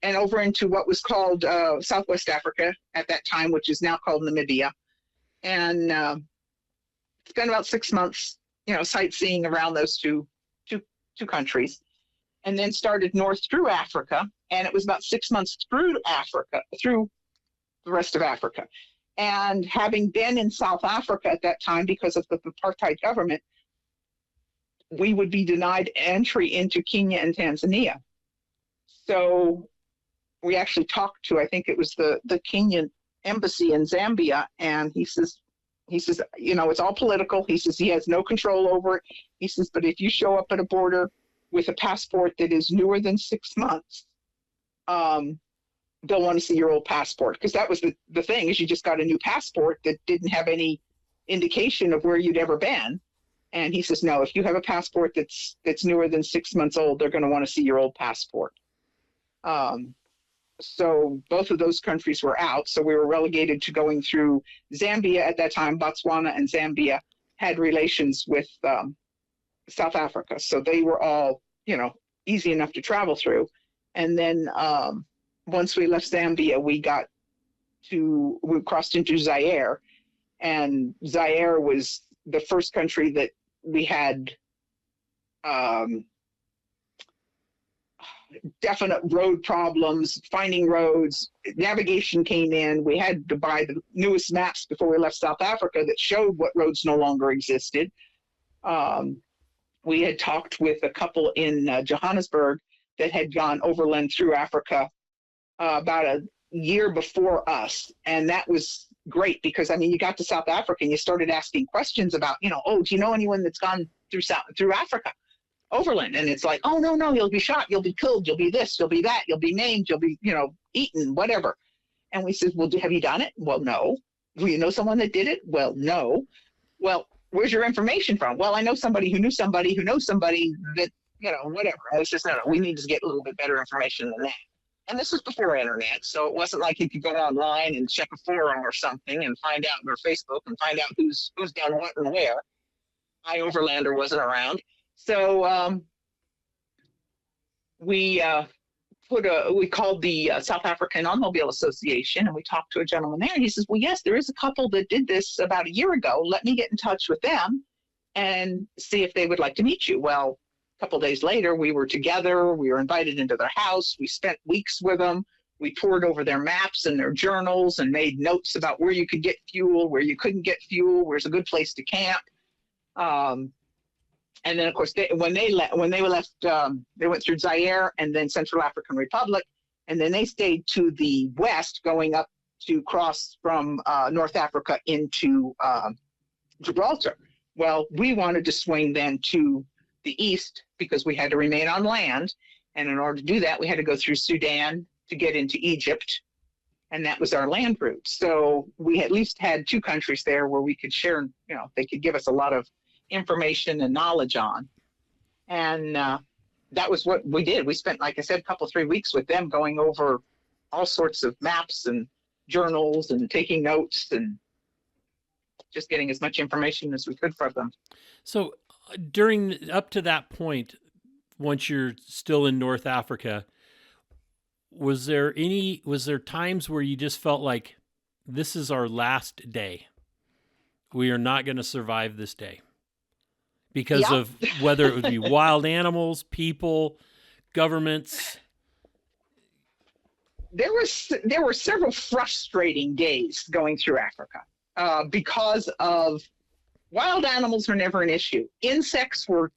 And over into what was called Southwest Africa at that time, which is now called Namibia. And spent about 6 months, sightseeing around those two countries, and then started north through Africa. And it was about 6 months through Africa, through the rest of Africa. And having been in South Africa at that time because of the apartheid government, we would be denied entry into Kenya and Tanzania. So we actually talked to, I think it was the Kenyan embassy in Zambia, and he says, it's all political. He says he has no control over it. He says, but if you show up at a border with a passport that is newer than 6 months, they'll want to see your old passport. Because that was the thing, is you just got a new passport that didn't have any indication of where you'd ever been. And he says, no, if you have a passport that's newer than 6 months old, they're going to want to see your old passport. So both of those countries were out. So we were relegated to going through Zambia at that time. Botswana and Zambia had relations with South Africa. So they were all, easy enough to travel through. And then once we left Zambia, we crossed into Zaire. and Zaire was the first country that we had definite road problems, finding roads. Navigation came in. We had to buy the newest maps before we left South Africa that showed what roads no longer existed. We had talked with a couple in Johannesburg that had gone overland through Africa about a year before us. And that was great because, I mean, you got to South Africa and you started asking questions about, oh, do you know anyone that's gone through Africa? Overland. And it's like, oh, no, you'll be shot, you'll be killed, you'll be this, you'll be that, you'll be maimed, you'll be, eaten, whatever. And we said, well, have you done it? Well, no. Do you know someone that did it? Well, no. Well, where's your information from? Well, I know somebody who knew somebody who knows somebody that, whatever. And it's just, no, we need to get a little bit better information than that. And this was before internet, so it wasn't like you could go online and check a forum or something and find out, or Facebook, and find out who's done what and where. Overlander wasn't around. So we called the South African Automobile Association, and we talked to a gentleman there, and he says, well, yes, there is a couple that did this about a year ago. Let me get in touch with them and see if they would like to meet you. Well, a couple days later, we were together. We were invited into their house. We spent weeks with them. We pored over their maps and their journals and made notes about where you could get fuel, where you couldn't get fuel, where's a good place to camp. And then, of course, when they left, they went through Zaire and then Central African Republic, and then they stayed to the west, going up to cross from North Africa into Gibraltar. Well, we wanted to swing then to the east because we had to remain on land, and in order to do that, we had to go through Sudan to get into Egypt, and that was our land route. So we at least had two countries there where we could share, they could give us a lot of information and knowledge on. And that was what we did. We spent, like I said, a 3 weeks with them going over all sorts of maps and journals and taking notes and just getting as much information as we could from them. So up to that point, once you're still in North Africa, was there times where you just felt like this is our last day? We are not going to survive this day? Because of whether it would be wild animals, people, governments. There were several frustrating days going through Africa because of wild animals were never an issue. Insects were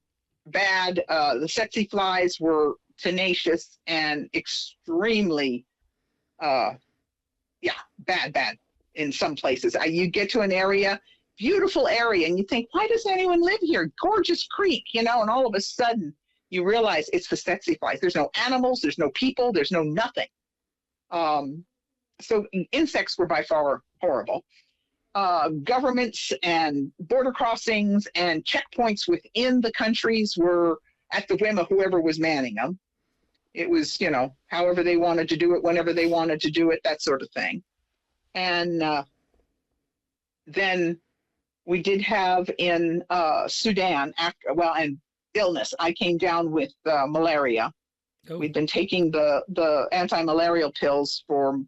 bad. The tsetse flies were tenacious and extremely, bad in some places. You get to an area, beautiful area, and you think, why does anyone live here? Gorgeous creek, and all of a sudden you realize it's the tsetse flies. There's no animals, there's no people, there's no nothing. So insects were by far horrible. Governments and border crossings and checkpoints within the countries were at the whim of whoever was manning them. It was, however they wanted to do it, whenever they wanted to do it, that sort of thing. And then we did have in Sudan, and illness. I came down with malaria. Oh. We'd been taking the anti-malarial pills for,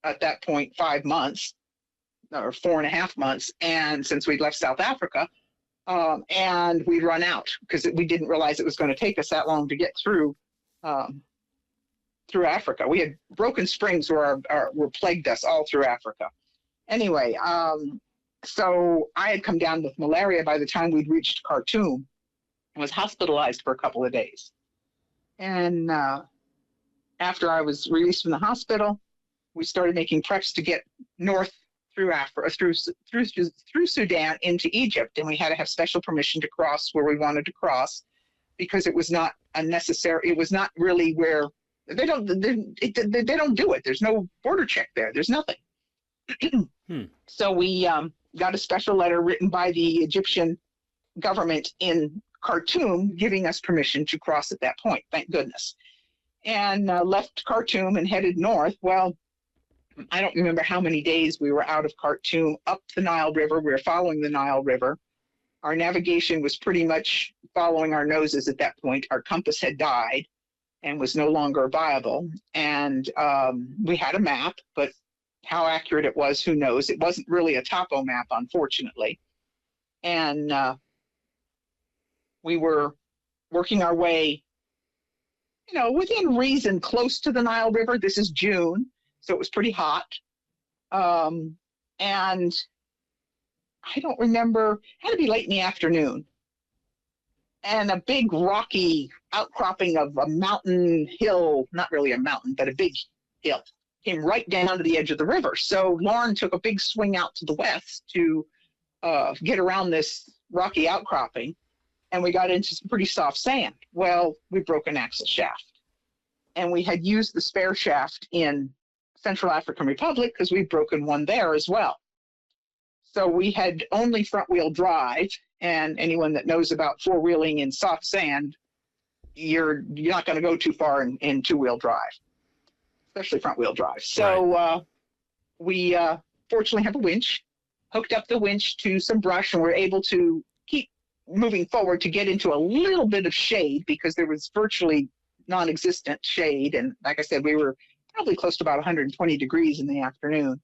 at that point, 5 months, or 4.5 months. And since we'd left South Africa, and we'd run out because we didn't realize it was going to take us that long to get through Africa. We had broken springs were plagued us all through Africa. Anyway, so I had come down with malaria by the time we'd reached Khartoum and was hospitalized for a couple of days. And after I was released from the hospital, we started making preps to get north through Africa, through Sudan into Egypt, and we had to have special permission to cross where we wanted to cross because it was not unnecessary. It was not really where they don't do it. There's no border check there. There's nothing. So we got a special letter written by the Egyptian government in Khartoum giving us permission to cross at that point, thank goodness. And left Khartoum and headed north. Well, I don't remember how many days we were out of Khartoum, up the Nile River. We were following the Nile River. Our navigation was pretty much following our noses at that point. Our compass had died. and was no longer viable. And we had a map, but How accurate it was, who knows? It wasn't really a topo map, unfortunately. And we were working our way, within reason, close to the Nile River. This is June, so it was pretty hot. And I don't remember, it had to be late in the afternoon. And a big rocky outcropping of a mountain hill, not really a mountain, but a big hill, came right down to the edge of the river. So Loren took a big swing out to the west to get around this rocky outcropping, and we got into some pretty soft sand. Well, we broke an axle shaft, and we had used the spare shaft in Central African Republic because we'd broken one there as well. So we had only front-wheel drive, and anyone that knows about four-wheeling in soft sand, you're not going to go too far in two-wheel drive, especially front-wheel drive. So we fortunately have a winch, hooked up the winch to some brush, and we're able to keep moving forward to get into a little bit of shade because there was virtually non-existent shade. And like I said, we were probably close to about 120 degrees in the afternoon.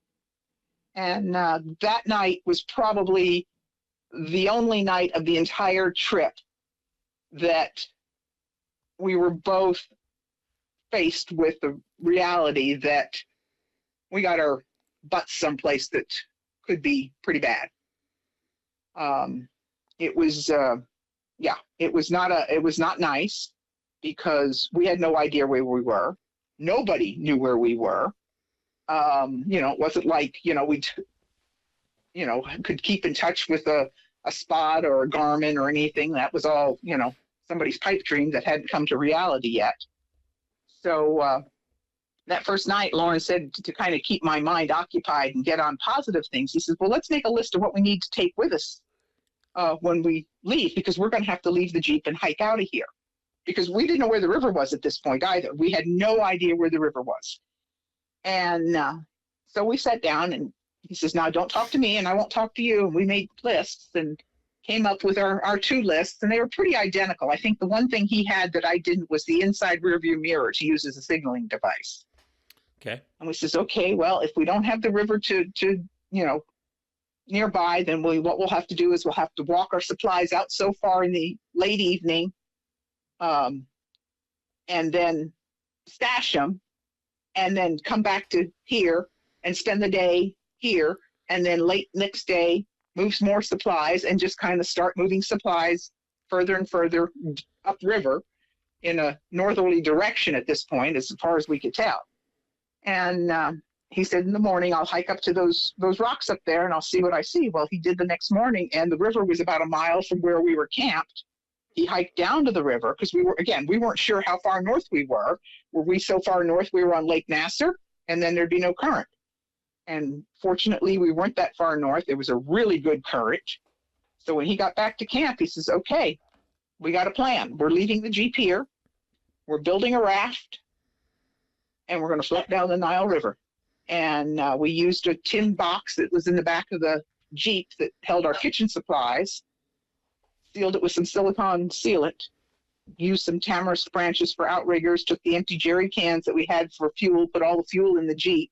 And that night was probably the only night of the entire trip that we were both faced with the reality that we got our butts someplace that could be pretty bad. It was not nice because we had no idea where we were. Nobody knew where we were. It wasn't like, we could keep in touch with a Spot or a Garmin or anything. That was all, somebody's pipe dream that hadn't come to reality yet. So that first night, Loren said to kind of keep my mind occupied and get on positive things. He says, well, let's make a list of what we need to take with us when we leave, because we're going to have to leave the Jeep and hike out of here. Because we didn't know where the river was at this point either. We had no idea where the river was. And so we sat down, and he says, now don't talk to me and I won't talk to you. And we made lists and came up with our two lists, and they were pretty identical. I think the one thing he had that I didn't was the inside rearview mirror to use as a signaling device. Okay. And we says, okay, well, if we don't have the river to nearby, then what we'll have to do is we'll have to walk our supplies out so far in the late evening, and then stash them, and then come back to here and spend the day here, and then late next day move some more supplies and just kind of start moving supplies further and further upriver in a northerly direction at this point, as far as we could tell. And he said, in the morning, I'll hike up to those rocks up there and I'll see what I see. Well, he did the next morning, and the river was about a mile from where we were camped. He hiked down to the river because we weren't sure how far north we were. Were we so far north we were on Lake Nasser, and then there'd be no current? And fortunately, we weren't that far north. It was a really good current. So when he got back to camp, he says, okay, we got a plan. We're leaving the Jeep here. We're building a raft, and we're going to float down the Nile River. And we used a tin box that was in the back of the Jeep that held our kitchen supplies, sealed it with some silicone sealant, used some tamarisk branches for outriggers, took the empty jerry cans that we had for fuel, put all the fuel in the Jeep,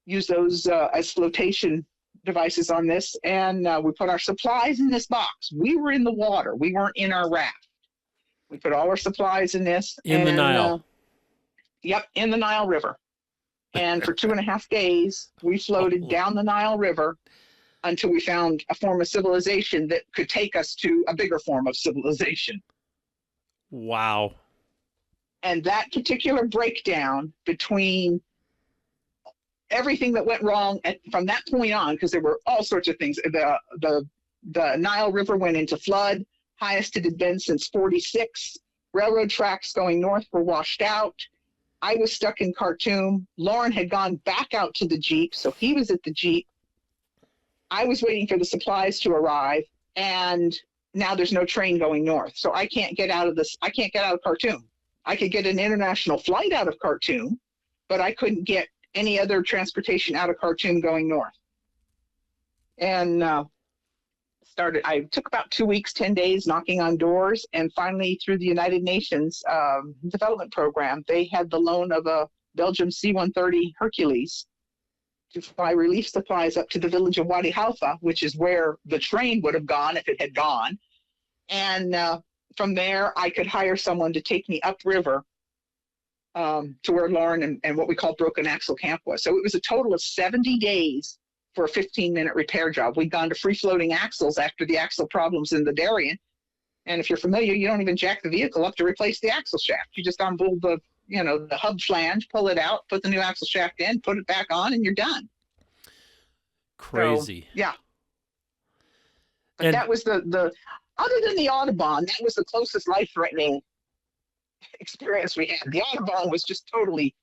used those as flotation devices on this, and we put our supplies in this box. We were in the water. We weren't in our raft. We put all our supplies in this. In the Nile. Yep, in the Nile River. And for 2.5 days, we floated down the Nile River until we found a form of civilization that could take us to a bigger form of civilization. Wow. And that particular breakdown between everything that went wrong from that point on, because there were all sorts of things. The Nile River went into flood, highest it had been since 46. Railroad tracks going north were washed out. I was stuck in Khartoum. Loren had gone back out to the Jeep, so he was at the Jeep. I was waiting for the supplies to arrive, and now there's no train going north. So I can't get out of Khartoum. I could get an international flight out of Khartoum, but I couldn't get any other transportation out of Khartoum going north. And I took about 2 weeks, 10 days knocking on doors, and finally through the United Nations development program, they had the loan of a Belgium C-130 Hercules. to fly relief supplies up to the village of Wadi Halfa, which is where the train would have gone if it had gone. And from there, I could hire someone to take me upriver to where Loren and what we call Broken Axle Camp was. So it was a total of 70 days for a 15-minute repair job. We'd gone to free-floating axles after the axle problems in the Darien. And if you're familiar, you don't even jack the vehicle up to replace the axle shaft. You just unbolt the hub flange, pull it out, put the new axle shaft in, put it back on, and you're done. Crazy. So, yeah. But And that was the other than the Audubon, that was the closest life-threatening experience we had. The Audubon was just totally,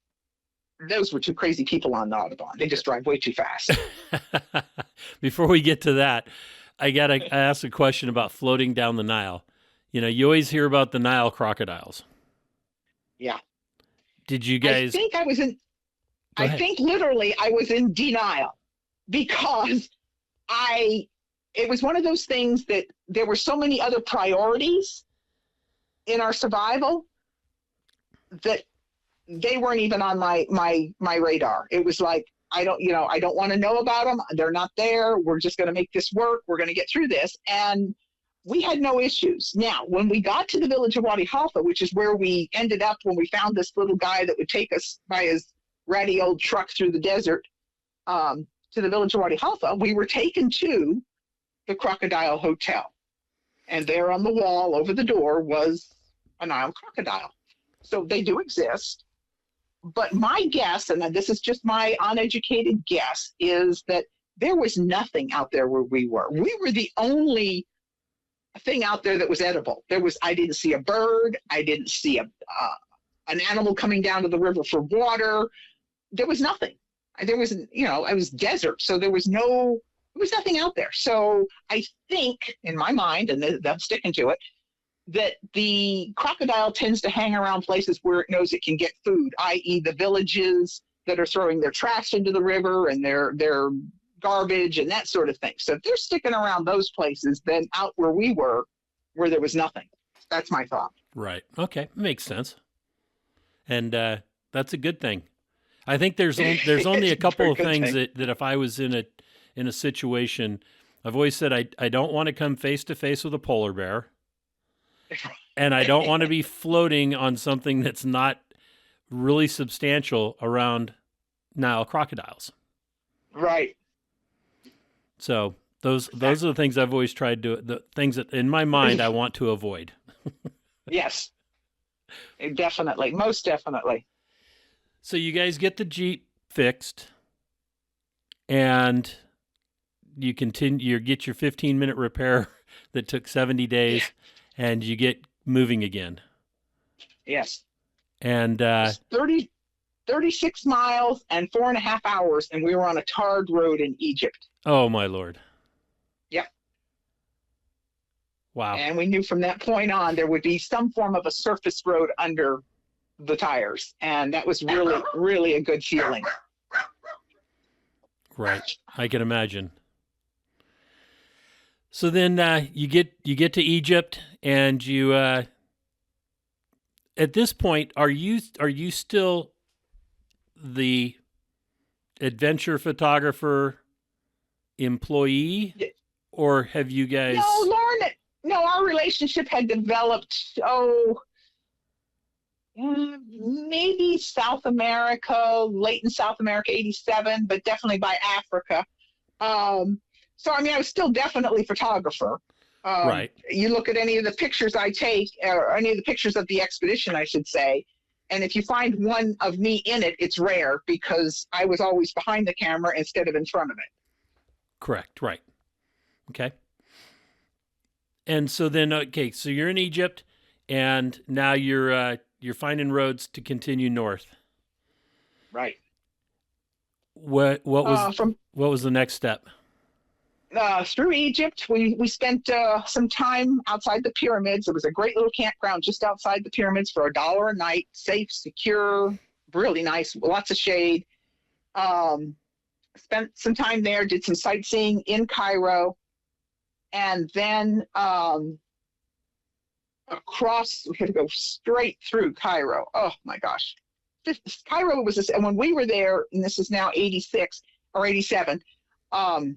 those were two crazy people on the Audubon. They just drive way too fast. before we get to that, I got to ask a question about floating down the Nile. You always hear about the Nile crocodiles. Yeah. Did you guys? I think literally I was in denial because it was one of those things that there were so many other priorities in our survival that they weren't even on my radar. It was like, I don't want to know about them. They're not there. We're just going to make this work. We're going to get through this. And we had no issues. Now, when we got to the village of Wadi Halfa, which is where we ended up when we found this little guy that would take us by his ratty old truck through the desert to the village of Wadi Halfa, we were taken to the Crocodile Hotel. And there on the wall over the door was a Nile crocodile. So they do exist. But my guess, and this is just my uneducated guess, is that there was nothing out there where we were. We were the only thing out there that was edible. I didn't see a bird. I didn't see an animal coming down to the river for water. There was nothing. There was, it was desert. So there was nothing out there. So I think in my mind, and I'm sticking to it, that the crocodile tends to hang around places where it knows it can get food, i.e. the villages that are throwing their trash into the river and their garbage and that sort of thing. So if they're sticking around those places, then out where we were, where there was nothing. That's my thought. Right. Okay. Makes sense. And that's a good thing. I think there's only a couple of things that if I was in a situation, I've always said I don't want to come face to face with a polar bear. And I don't want to be floating on something that's not really substantial around Nile crocodiles. Right. So those are the things I've always tried to, the things that in my mind I want to avoid. Yes. Definitely. Most definitely. So you guys get the Jeep fixed and you get your 15-minute repair that took 70 days. Yeah. And you get moving again. Yes. And 36 miles and 4.5 hours, and we were on a tarred road in Egypt. Oh, my Lord. Yep. Wow. And we knew from that point on there would be some form of a surface road under the tires. And that was really, really a good feeling. Right. I can imagine. So then you get to Egypt, and you at this point are you still the adventure photographer employee, or have you guys? No, Lauren. No, our relationship had developed. Maybe South America, late in South America, '87, but definitely by Africa. So, I was still definitely a photographer. Right. You look at any of the pictures I take, or any of the pictures of the expedition, I should say, and if you find one of me in it, it's rare because I was always behind the camera instead of in front of it. Correct. Right. Okay. And so then, so you're in Egypt, and now you're finding roads to continue north. Right. What was the next step? Through Egypt, we spent some time outside the pyramids. It was a great little campground just outside the pyramids for $1 a night, safe, secure, really nice, lots of shade. Spent some time there, did some sightseeing in Cairo, and then we had to go straight through Cairo. Oh my gosh. Cairo was and when we were there, and this is now '86, or 87. No,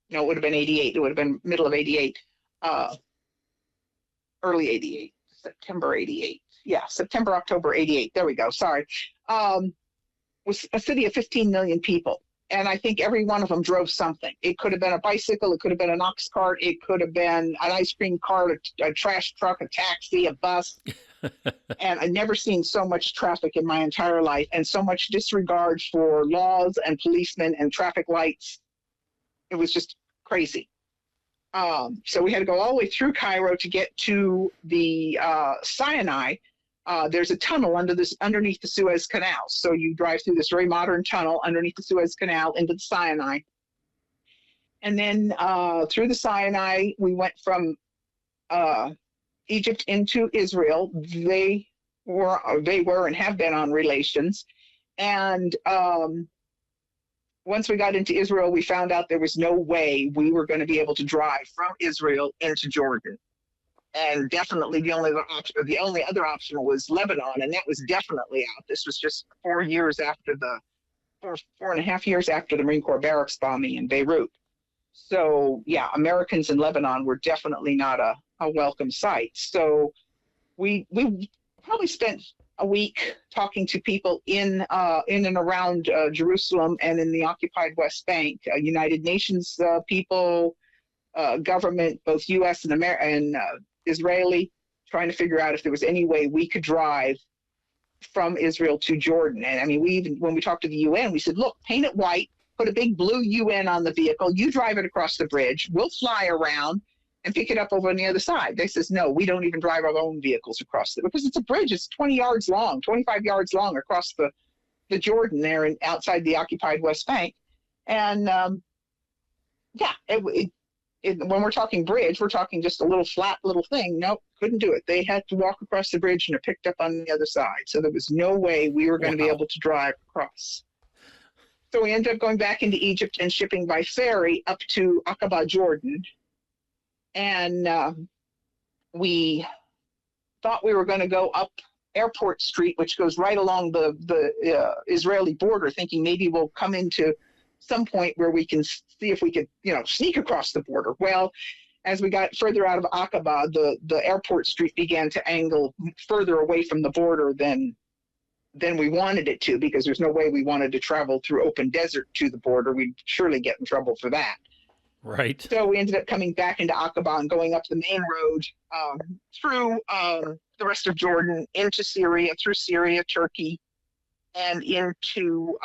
it would have been 88. It would have been middle of 88, early 88, September 88. Yeah, September, October 88. There we go. Sorry. Was a city of 15 million people. And I think every one of them drove something. It could have been a bicycle. It could have been an ox cart. It could have been an ice cream cart, a trash truck, a taxi, a bus. And I've never seen so much traffic in my entire life and so much disregard for laws and policemen and traffic lights. It was just crazy. So we had to go all the way through Cairo to get to the Sinai. There's a tunnel underneath the Suez Canal. So you drive through this very modern tunnel underneath the Suez Canal into the Sinai. And then through the Sinai, we went from Egypt into Israel. They were and have been on relations. And once we got into Israel, we found out there was no way we were going to be able to drive from Israel into Jordan. And definitely the only other option was Lebanon, and that was definitely out. This was just 4 years after four and a half years after the Marine Corps barracks bombing in Beirut. So yeah, Americans in Lebanon were definitely not a welcome sight. So we probably spent a week talking to people in and around Jerusalem and in the occupied West Bank, United Nations people, government, both U.S. and Israeli, trying to figure out if there was any way we could drive from Israel to Jordan. And I mean, when we talked to the UN, we said, look, paint it white, put a big blue UN on the vehicle, you drive it across the bridge, we'll fly around and pick it up over on the other side. They says, no, we don't even drive our own vehicles across it, because it's a bridge. It's 20 yards long, 25 yards long across the Jordan there and outside the occupied West Bank. And when we're talking bridge, we're talking just a little flat little thing. Nope, couldn't do it. They had to walk across the bridge and it picked up on the other side. So there was no way we were going to be able to drive across. So we ended up going back into Egypt and shipping by ferry up to Aqaba, Jordan. And we thought we were going to go up Airport Street, which goes right along the Israeli border, thinking maybe we'll come into some point where we can see if we could, sneak across the border. Well, as we got further out of Aqaba, the Airport Street began to angle further away from the border than we wanted it to, because there's no way we wanted to travel through open desert to the border. We'd surely get in trouble for that. Right. So we ended up coming back into Aqaba and going up the main road through the rest of Jordan, into Syria, through Syria, Turkey, and into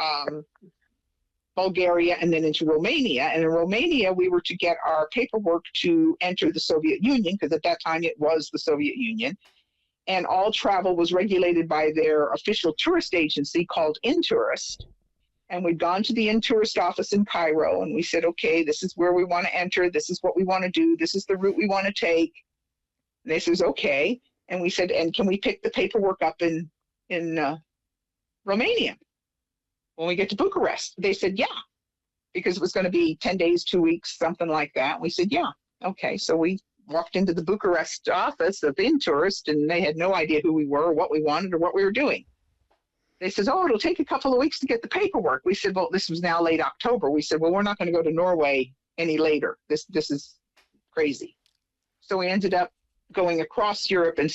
Bulgaria, and then into Romania. And in Romania, we were to get our paperwork to enter the Soviet Union, because at that time it was the Soviet Union. And all travel was regulated by their official tourist agency called Intourist. And we'd gone to the Intourist office in Cairo, and we said, okay, this is where we want to enter. This is what we want to do. This is the route we want to take. And they says, okay. And we said, and can we pick the paperwork up in Romania when we get to Bucharest? They said, yeah, because it was going to be 10 days, 2 weeks, something like that. And we said, yeah, okay. So we walked into the Bucharest office of Intourist, and they had no idea who we were, what we wanted, or what we were doing. They said, oh, it'll take a couple of weeks to get the paperwork. We said, well, this was now late October. We said, well, we're not going to go to Norway any later. This is crazy. So we ended up going across Europe and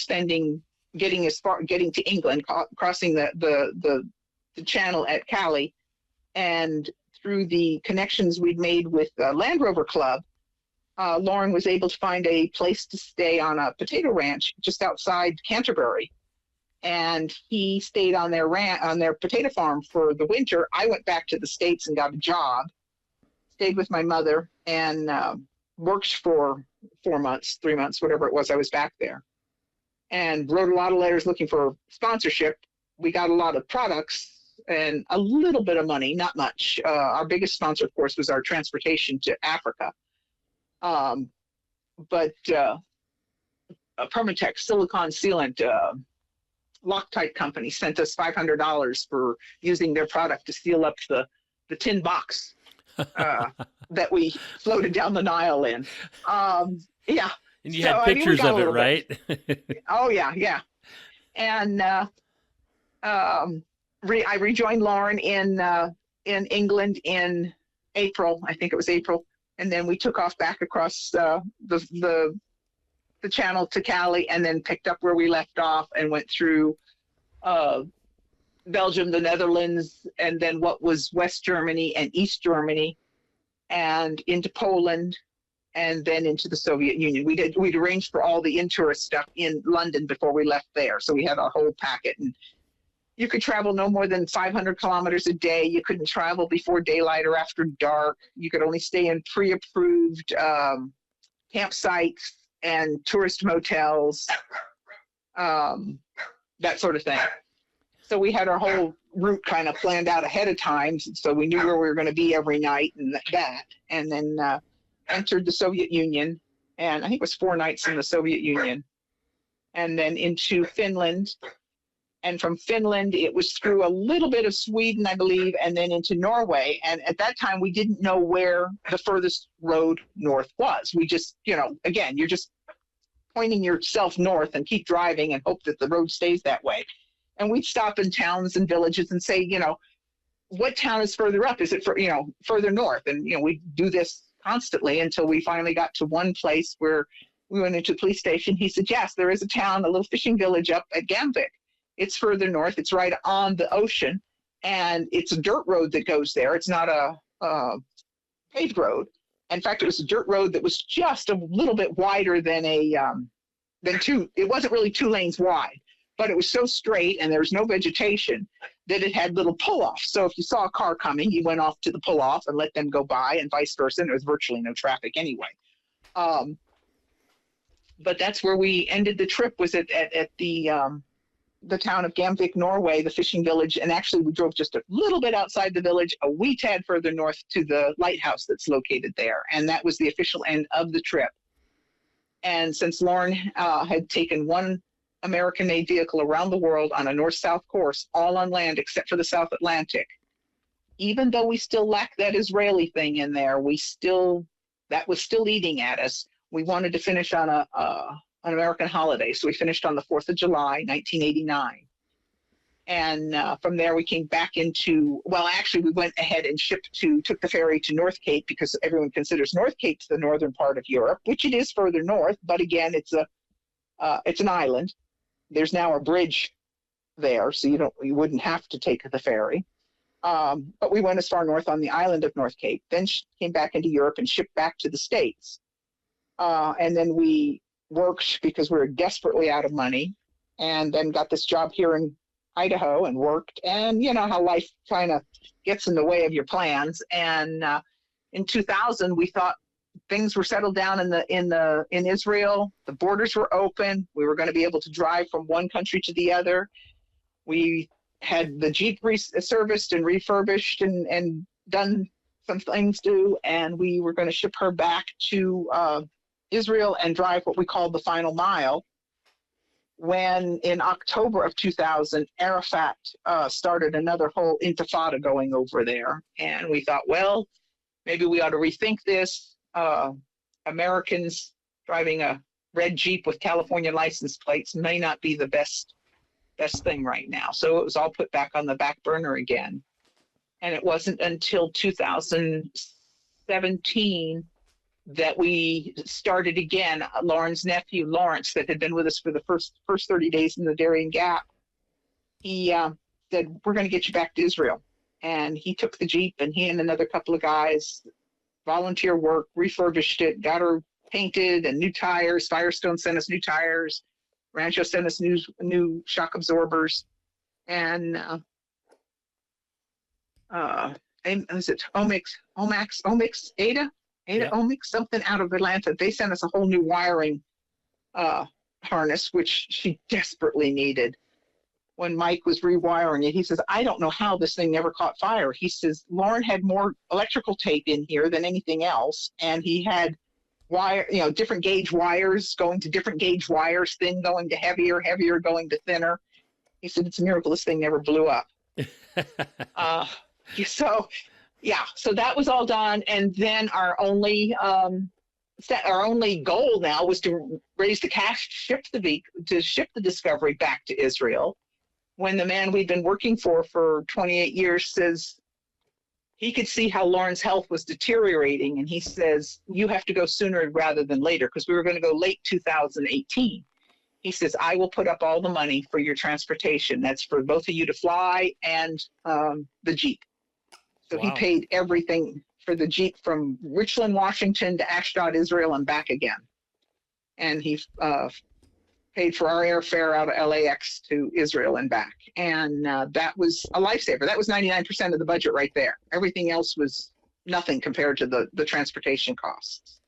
getting to England, crossing the channel at Calais, and through the connections we'd made with the Land Rover Club, Loren was able to find a place to stay on a potato ranch just outside Canterbury. And he stayed on their potato farm for the winter. I went back to the States and got a job, stayed with my mother, and worked for 4 months, 3 months, whatever it was. I was back there and wrote a lot of letters looking for sponsorship. We got a lot of products and a little bit of money, not much. Our biggest sponsor, of course, was our transportation to Africa. But Permatex silicon sealant, Loctite company, sent us $500 for using their product to seal up the tin box that we floated down the Nile in. Yeah. And you had pictures of it, right? Oh, yeah. And I rejoined Loren in in England in April. I think it was April. And then we took off back across the channel to Cali, and then picked up where we left off and went through Belgium, the Netherlands, and then what was West Germany and East Germany, and into Poland, and then into the Soviet Union. We'd arranged for all the in-tourist stuff in London before we left there. So we had our whole packet, and you could travel no more than 500 kilometers a day. You couldn't travel before daylight or after dark. You could only stay in pre-approved campsites and tourist motels, that sort of thing. So we had our whole route kind of planned out ahead of time, so we knew where we were going to be every night and that. And then entered the Soviet Union, and I think it was 4 nights in the Soviet Union, and then into Finland. And from Finland, it was through a little bit of Sweden, I believe, and then into Norway. And at that time, we didn't know where the furthest road north was. We just, again, you're just pointing yourself north and keep driving and hope that the road stays that way. And we'd stop in towns and villages and say, what town is further up? Is it further north? And, we do this constantly until we finally got to one place where we went into the police station. He said, yes, there is a town, a little fishing village up at Gamvik. It's further north. It's right on the ocean, and it's a dirt road that goes there. It's not a paved road. In fact, it was a dirt road that was just a little bit wider than it wasn't really 2 lanes wide, but it was so straight and there was no vegetation that it had little pull-offs. So if you saw a car coming, you went off to the pull-off and let them go by, and vice versa. And there was virtually no traffic anyway. But that's where we ended the trip, was at the town of Gamvik, Norway, the fishing village. And actually we drove just a little bit outside the village, a wee tad further north, to the lighthouse that's located there. And that was the official end of the trip. And since Loren had taken one American-made vehicle around the world on a north-south course, all on land except for the South Atlantic, even though we still lacked that Israeli thing in there, that was still eating at us. We wanted to finish on an American holiday. So we finished on the 4th of July, 1989. And from there we came back into, we went ahead and took the ferry to North Cape, because everyone considers North Cape the northern part of Europe, which it is further north, but again, it's an island. There's now a bridge there, so you wouldn't have to take the ferry. But we went as far north on the island of North Cape, then came back into Europe and shipped back to the States. And then we worked because we were desperately out of money, and then got this job here in Idaho and worked. And you know how life kind of gets in the way of your plans. And in 2000, we thought things were settled down in Israel. The borders were open. We were going to be able to drive from one country to the other. We had the Jeep serviced and refurbished and done some things to, and we were going to ship her back to Israel and drive what we called the final mile, when in October of 2000, Arafat started another whole intifada going over there. And we thought, well, maybe we ought to rethink this. Americans driving a red Jeep with California license plates may not be the best thing right now. So it was all put back on the back burner again. And it wasn't until 2017 that we started again. Loren's nephew, Lawrence, that had been with us for the first 30 days in the Darien Gap, he said, we're going to get you back to Israel. And he took the Jeep, and he and another couple of guys, volunteer work, refurbished it, got her painted and new tires. Firestone sent us new tires. Rancho sent us new shock absorbers. And is it Omax, Ada, yeah. Omax, something out of Atlanta. They sent us a whole new wiring harness, which she desperately needed. When Mike was rewiring it, he says, I don't know how this thing never caught fire. He says, Loren had more electrical tape in here than anything else. And he had different gauge wires going to different gauge wires, thin going to heavier going to thinner. He said, it's a miracle this thing never blew up. So that was all done. And then our only goal now was to raise the cash to ship the Discovery back to Israel. When the man we'd been working for 28 years says, he could see how Loren's health was deteriorating, and he says, you have to go sooner rather than later, because we were going to go late 2018. He says, I will put up all the money for your transportation. That's for both of you to fly and the Jeep. So Wow. he paid everything for the Jeep from Richland, Washington to Ashdod, Israel, and back again. And he paid for our airfare out of LAX to Israel and back. And that was a lifesaver. That was 99% of the budget right there. Everything else was nothing compared to the transportation costs.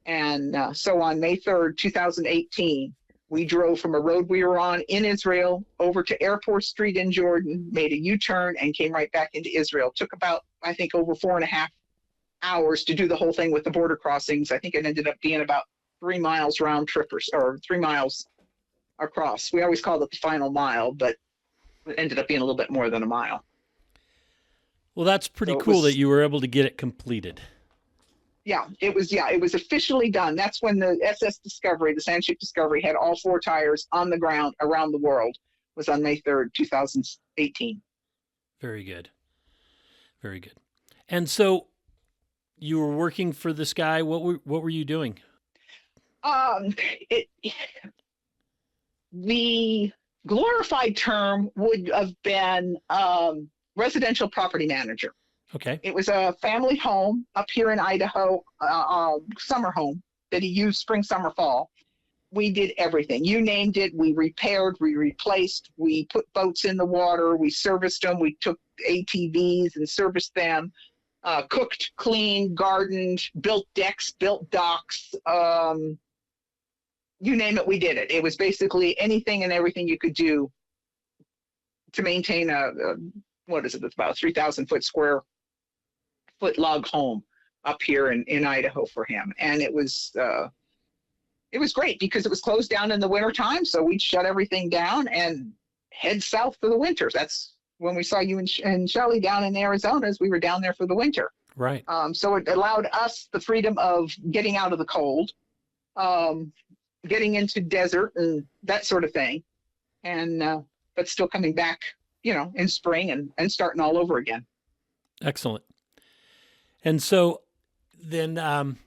And so on May 3rd, 2018, we drove from a road we were on in Israel over to Airport Street in Jordan, made a U-turn, and came right back into Israel. Took about, I think, over 4.5 hours to do the whole thing with the border crossings. I think it ended up being about 3 miles round trip or 3 miles across. We always called it the final mile, but it ended up being a little bit more than a mile. Well, that's pretty cool that you were able to get it completed. Yeah, it was officially done. That's when the SS Discovery, the Sandship Discovery, had all 4 tires on the ground around the world. Was on May 3rd, 2018. Very good. Very good. And so you were working for this guy. What were you doing? The glorified term would have been residential property manager. Okay. It was a family home up here in Idaho, summer home that he used spring, summer, fall. We did everything. You named it. We repaired, we replaced, we put boats in the water, we serviced them, we took ATVs and serviced them, cooked, cleaned, gardened, built decks, built docks. You name it, we did it. It was basically anything and everything you could do to maintain it's about a 3,000 square foot log home up here in Idaho for him. And it was great because it was closed down in the winter time. So we'd shut everything down and head south for the winter. That's when we saw you and Shelley down in Arizona, as we were down there for the winter. Right. So it allowed us the freedom of getting out of the cold, getting into desert and that sort of thing. And, but still coming back, in spring and starting all over again. Excellent. And so then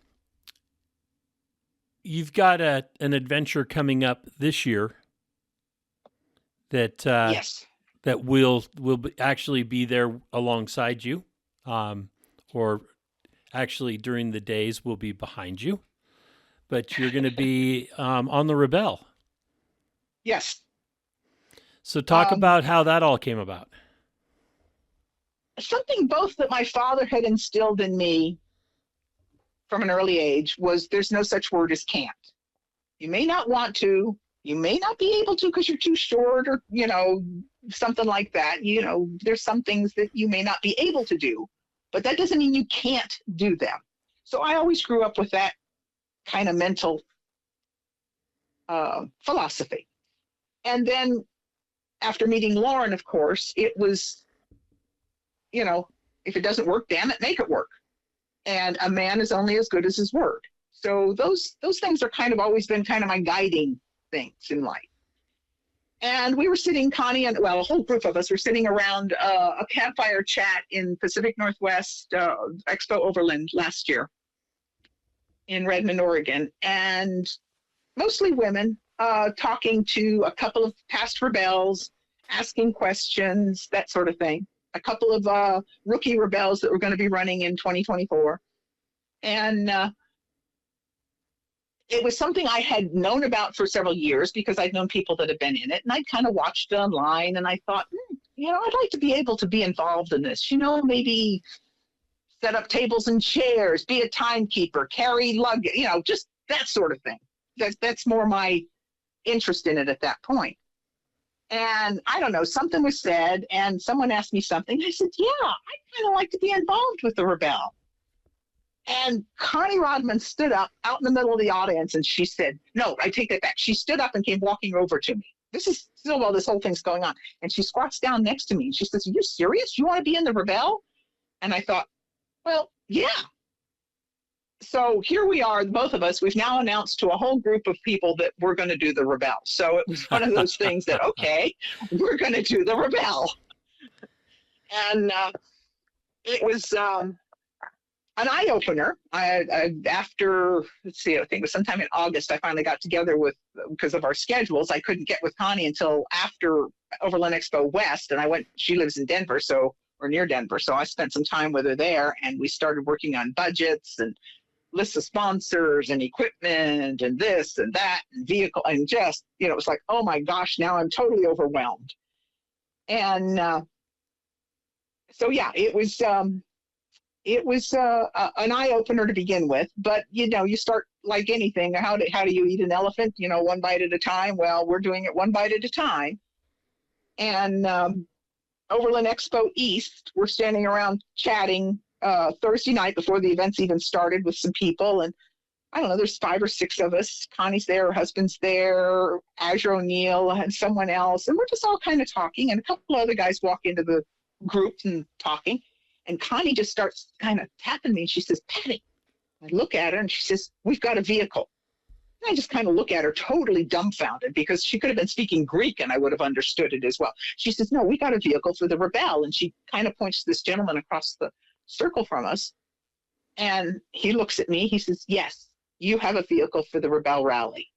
you've got an adventure coming up this year that yes, that will actually be there alongside you, or actually during the days will be behind you, but you're going to be on the Rebelle. Yes. So talk about how that all came about. Something both that my father had instilled in me from an early age was there's no such word as can't. You may not want to, you may not be able to because you're too short or, something like that. There's some things that you may not be able to do, but that doesn't mean you can't do them. So I always grew up with that kind of mental philosophy. And then after meeting Loren, of course, it was, if it doesn't work, damn it, make it work. And a man is only as good as his word. So those things are kind of always been kind of my guiding things in life. And we were sitting, Connie and, a whole group of us were sitting around a campfire chat in Pacific Northwest Expo Overland last year in Redmond, Oregon. And mostly women talking to a couple of past rebels, asking questions, that sort of thing. A couple of rookie rebels that were going to be running in 2024. And it was something I had known about for several years because I'd known people that had been in it. And I'd kind of watched it online and I thought, I'd like to be able to be involved in this. Maybe set up tables and chairs, be a timekeeper, carry luggage, just that sort of thing. That's more my interest in it at that point. And I don't know, something was said and someone asked me something. I said, yeah, I'd kind of like to be involved with the Rebelle. And Connie Rodman stood up out in the middle of the audience and she said, no, I take that back. She stood up and came walking over to me. This is still while this whole thing's going on. And she squats down next to me and she says, are you serious? You want to be in the Rebelle? And I thought, well, yeah. So here we are, both of us. We've now announced to a whole group of people that we're going to do the Rebelle. So it was one of those things that, okay, we're going to do the Rebelle. And it was an eye opener. After, let's see, I think it was sometime in August, I finally got together because of our schedules. I couldn't get with Connie until after Overland Expo West, and she lives in Denver, or near Denver. So I spent some time with her there, and we started working on budgets and lists of sponsors and equipment and this and that and vehicle, and just, it was like, oh my gosh, now I'm totally overwhelmed. And so yeah, it was an eye opener to begin with. But you start like anything. How do you eat an elephant? One bite at a time. Well, we're doing it one bite at a time. And Overland Expo East, we're standing around chatting Thursday night before the events even started with some people, and I don't know, there's 5 or 6 of us. Connie's there, her husband's there, Azure O'Neill and someone else, and we're just all kind of talking, and a couple of other guys walk into the group and talking, and Connie just starts kind of tapping me, and she says, Patty. I look at her and she says, we've got a vehicle. And I just kind of look at her totally dumbfounded, because she could have been speaking Greek and I would have understood it as well. She says, no, we got a vehicle for the Rebelle. And she kind of points to this gentleman across the circle from us. And he looks at me. He says, yes, you have a vehicle for the Rebelle Rally.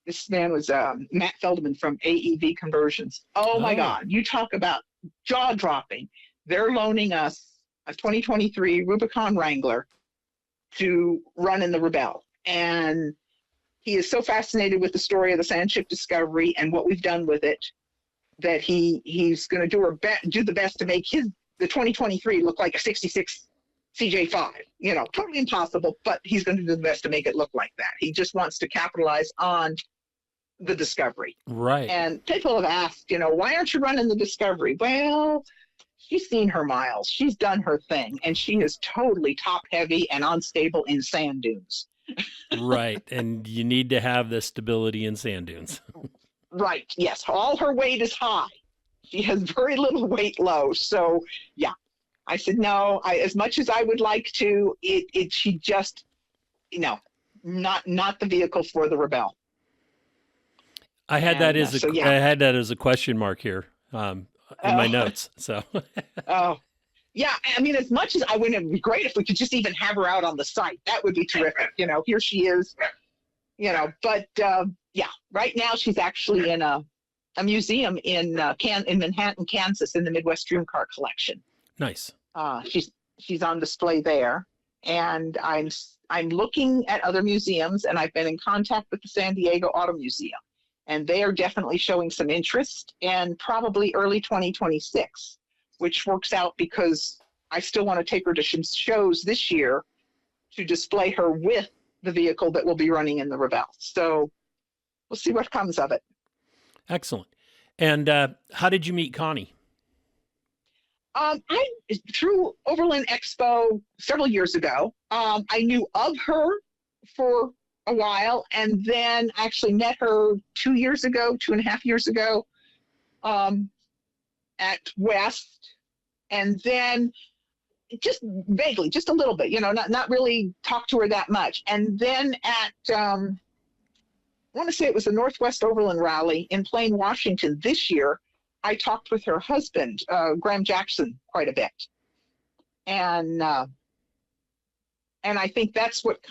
This man was Matt Feldman from AEV Conversions. Oh my God, you talk about jaw dropping. They're loaning us a 2023 Rubicon Wrangler to run in the Rebelle. And he is so fascinated with the story of the sand ship discovery and what we've done with it that he's going to do the best to make the 2023 look like a 66 CJ5. Totally impossible, but he's going to do the best to make it look like that. He just wants to capitalize on the discovery. Right. And people have asked, why aren't you running the discovery? Well, she's seen her miles. She's done her thing, and she is totally top heavy and unstable in sand dunes. Right. And you need to have the stability in sand dunes. Right. Yes. All her weight is high. She has very little weight low. So yeah, I said, no, as much as I would like to, she just, not the vehicle for the Rebelle. I had that as a question mark here in my notes. So. Oh, yeah. I mean, as much as it would be great if we could just even have her out on the site. That would be terrific. Here she is. But yeah, right now she's actually in a museum in Manhattan, Kansas, in the Midwest Dream Car Collection. Nice. She's on display there, and I'm looking at other museums, and I've been in contact with the San Diego Auto Museum, and they are definitely showing some interest, and probably early 2026, which works out because I still want to take her to some shows this year to display her with the vehicle that will be running in the Rebelle. So we'll see what comes of it. Excellent. And how did you meet Connie? Through Overland Expo several years ago. I knew of her for a while, and then actually met her 2.5 years ago at West, and then just vaguely, just a little bit, not really talked to her that much. And then at, I want to say it was the Northwest Overland Rally in Plain, Washington this year, I talked with her husband, Graham Jackson, quite a bit. And I think that's what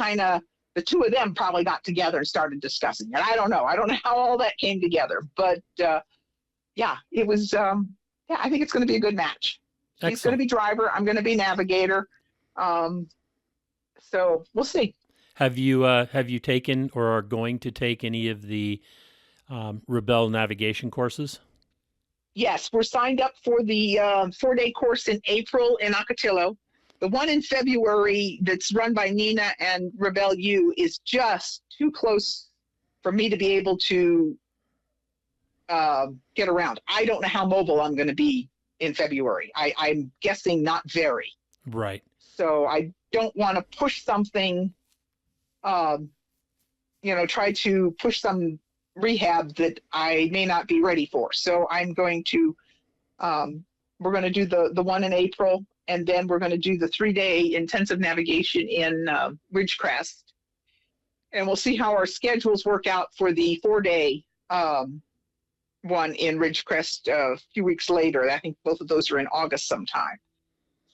the two of them probably got together and started discussing it. I don't know how all that came together, but yeah, it was, I think it's going to be a good match. Excellent. He's going to be driver. I'm going to be navigator. So we'll see. Have you taken or are going to take any of the Rebelle navigation courses? Yes, we're signed up for the 4-day course in April in Ocotillo. The one in February that's run by Nina and Rebelle U is just too close for me to be able to get around. I don't know how mobile I'm going to be in February. I'm guessing not very. Right. So I don't want to push something, try to push some rehab that I may not be ready for. So I'm going to, we're going to do the one in April, and then we're going to do the 3-day intensive navigation in Ridgecrest. And we'll see how our schedules work out for the 4-day one in Ridgecrest a few weeks later. I think both of those are in August sometime.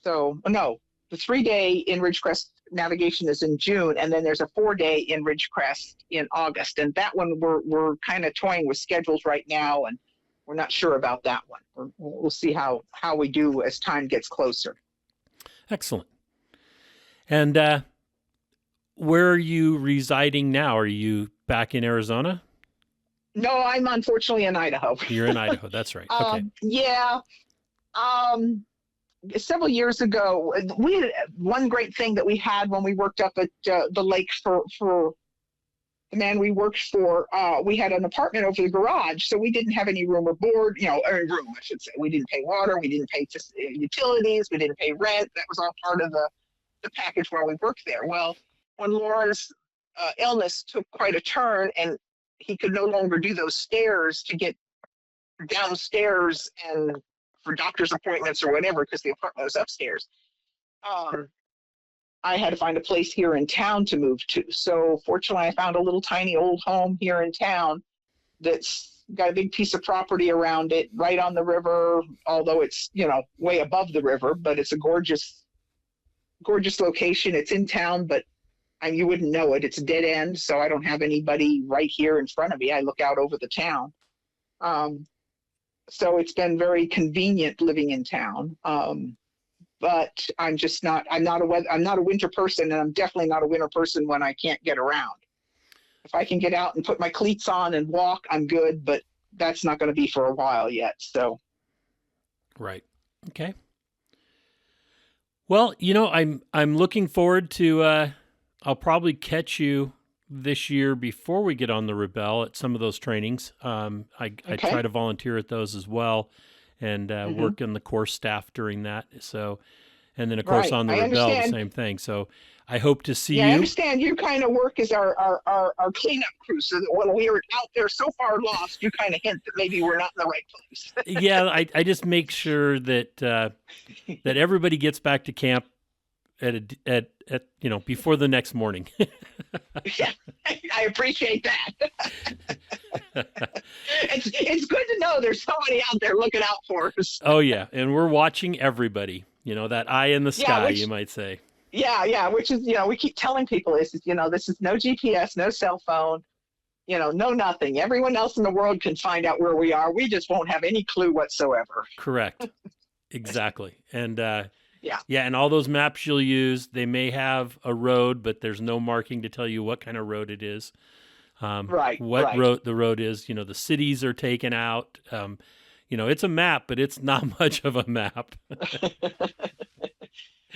So no, the 3-day in Ridgecrest navigation is in June, and then there's a 4-day in Ridgecrest in August. And that one we're kind of toying with schedules right now, and we're not sure about that one. We'll see how we do as time gets closer. Excellent. And where are you residing now? Are you back in Arizona? No, I'm unfortunately in Idaho. You're in Idaho. That's right. Okay. Yeah. Several years ago, we had one great thing that we had when we worked up at the lake for the man we worked for. We had an apartment over the garage, so we didn't have any room or board, or room, I should say. We didn't pay water, we didn't pay utilities, we didn't pay rent. That was all part of the package while we worked there. Well, when Loren's illness took quite a turn and he could no longer do those stairs to get downstairs and for doctor's appointments or whatever, because the apartment was upstairs. I had to find a place here in town to move to. So fortunately, I found a little tiny old home here in town that's got a big piece of property around it, right on the river, although it's, way above the river, but it's a gorgeous location. It's in town, but you wouldn't know it. It's a dead end, so I don't have anybody right here in front of me. I look out over the town. So it's been very convenient living in town. But I'm not a winter person, and I'm definitely not a winter person when I can't get around. If I can get out and put my cleats on and walk, I'm good, but that's not going to be for a while yet. So. Right. Okay. Well, I'm looking forward to, I'll probably catch you this year before we get on the Rebelle at some of those trainings. I try to volunteer at those as well, and work in the course staff during that. So, and then of course on the Rebelle, the same thing. So I hope to see you. I understand you kind of work as our cleanup crew, so that when we are out there so far lost, you kind of hint that maybe we're not in the right place. Yeah, I just make sure that that everybody gets back to camp at before the next morning. Yeah, I appreciate that. It's good to know there's somebody out there looking out for us. Oh yeah, and we're watching everybody. That eye in the sky, you might say. Yeah, which is, we keep telling people this is no GPS, no cell phone, no nothing. Everyone else in the world can find out where we are. We just won't have any clue whatsoever. Correct. Exactly. And yeah, and all those maps you'll use, they may have a road, but there's no marking to tell you what kind of road it is. Road the road is. The cities are taken out. It's a map, but it's not much of a map.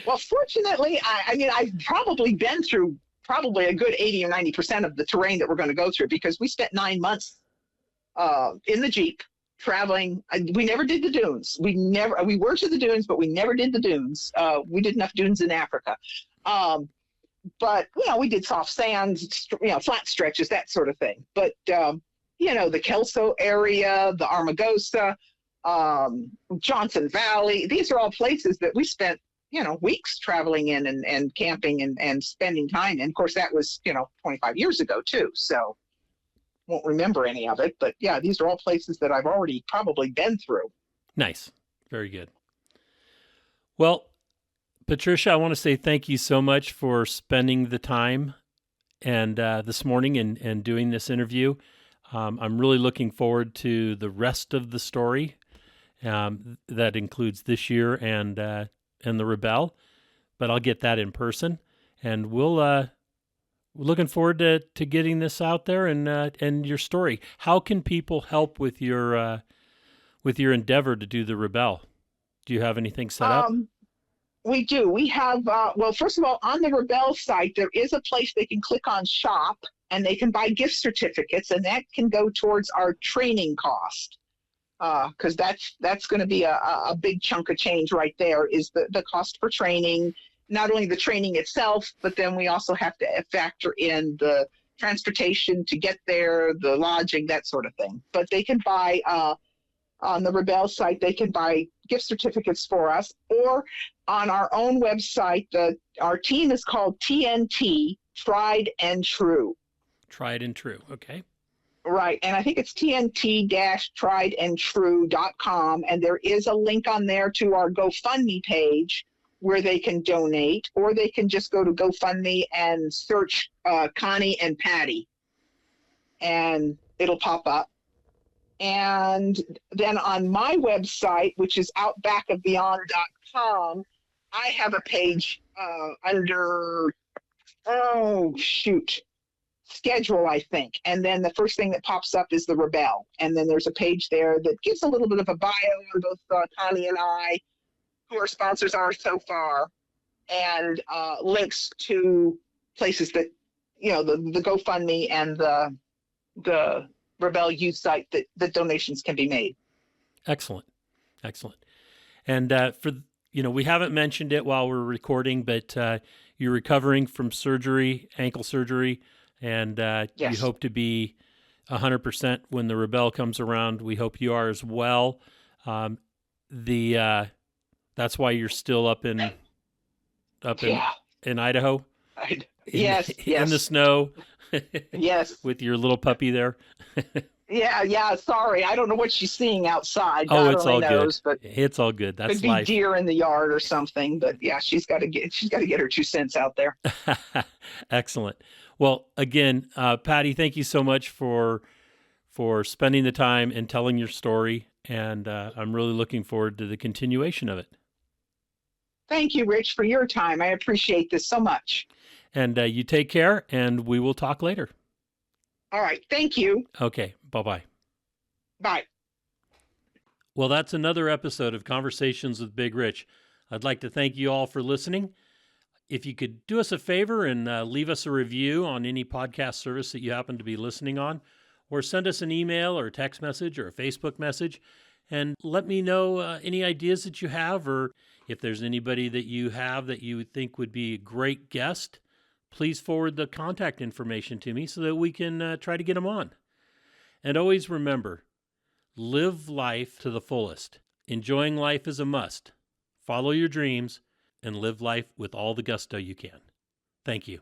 Well, fortunately, I've probably been through a good 80 or 90% of the terrain that we're going to go through, because we spent 9 months in the Jeep traveling. We never did the dunes. We were to the dunes, but we never did the dunes. We did enough dunes in Africa. But, we did soft sands, flat stretches, that sort of thing. But, the Kelso area, the Armagosa, Johnson Valley, these are all places that we spent, weeks traveling in and camping and spending time. And of course, that was, 25 years ago too. So won't remember any of it. But yeah, these are all places that I've already probably been through. Nice. Very good. Well, Patricia, I want to say thank you so much for spending the time and this morning and doing this interview. I'm really looking forward to the rest of the story. That includes this year and the Rebelle, but I'll get that in person, and we're looking forward to getting this out there and your story. How can people help with your endeavor to do the Rebelle? Do you have anything set up? We do. We have, first of all, on the Rebelle site, there is a place they can click on shop, and they can buy gift certificates, and that can go towards our training cost. Because that's going to be a big chunk of change right there, is the cost for training, not only the training itself, but then we also have to factor in the transportation to get there, the lodging, that sort of thing. But they can buy, on the Rebelle site, they can buy gift certificates for us, or on our own website, our team is called TNT, Tried and True. Tried and True, okay. Right, and I think it's TNT-triedandtrue.com, and there is a link on there to our GoFundMe page where they can donate, or they can just go to GoFundMe and search Connie and Patty, and it'll pop up. And then on my website, which is outbackofbeyond.com, I have a page under, schedule, I think. And then the first thing that pops up is the Rebel. And then there's a page there that gives a little bit of a bio on both Connie and I, who our sponsors are so far, and links to places that, the GoFundMe and the Rebel Youth site that donations can be made. Excellent. And we haven't mentioned it while we're recording, but you're recovering from surgery, ankle surgery, and Yes. You hope to be 100% when the Rebel comes around. We hope you are as well. That's why you're still up in Idaho. Yes. In the snow. Yes. With your little puppy there. Yeah. Sorry, I don't know what she's seeing outside. Oh, God it's only all knows, good. But it's all good. That's could be life. Deer in the yard or something. But yeah, she's got to get her 2 cents out there. Excellent. Well, again, Patty, thank you so much for spending the time and telling your story, and I'm really looking forward to the continuation of it. Thank you, Rich, for your time. I appreciate this so much. And you take care, and we will talk later. All right. Thank you. Okay. Bye-bye. Bye. Well, that's another episode of Conversations with Big Rich. I'd like to thank you all for listening. If you could do us a favor and leave us a review on any podcast service that you happen to be listening on, or send us an email or a text message or a Facebook message, and let me know any ideas that you have, or if there's anybody that you have that you think would be a great guest, please forward the contact information to me so that we can try to get them on. And always remember, live life to the fullest. Enjoying life is a must. Follow your dreams and live life with all the gusto you can. Thank you.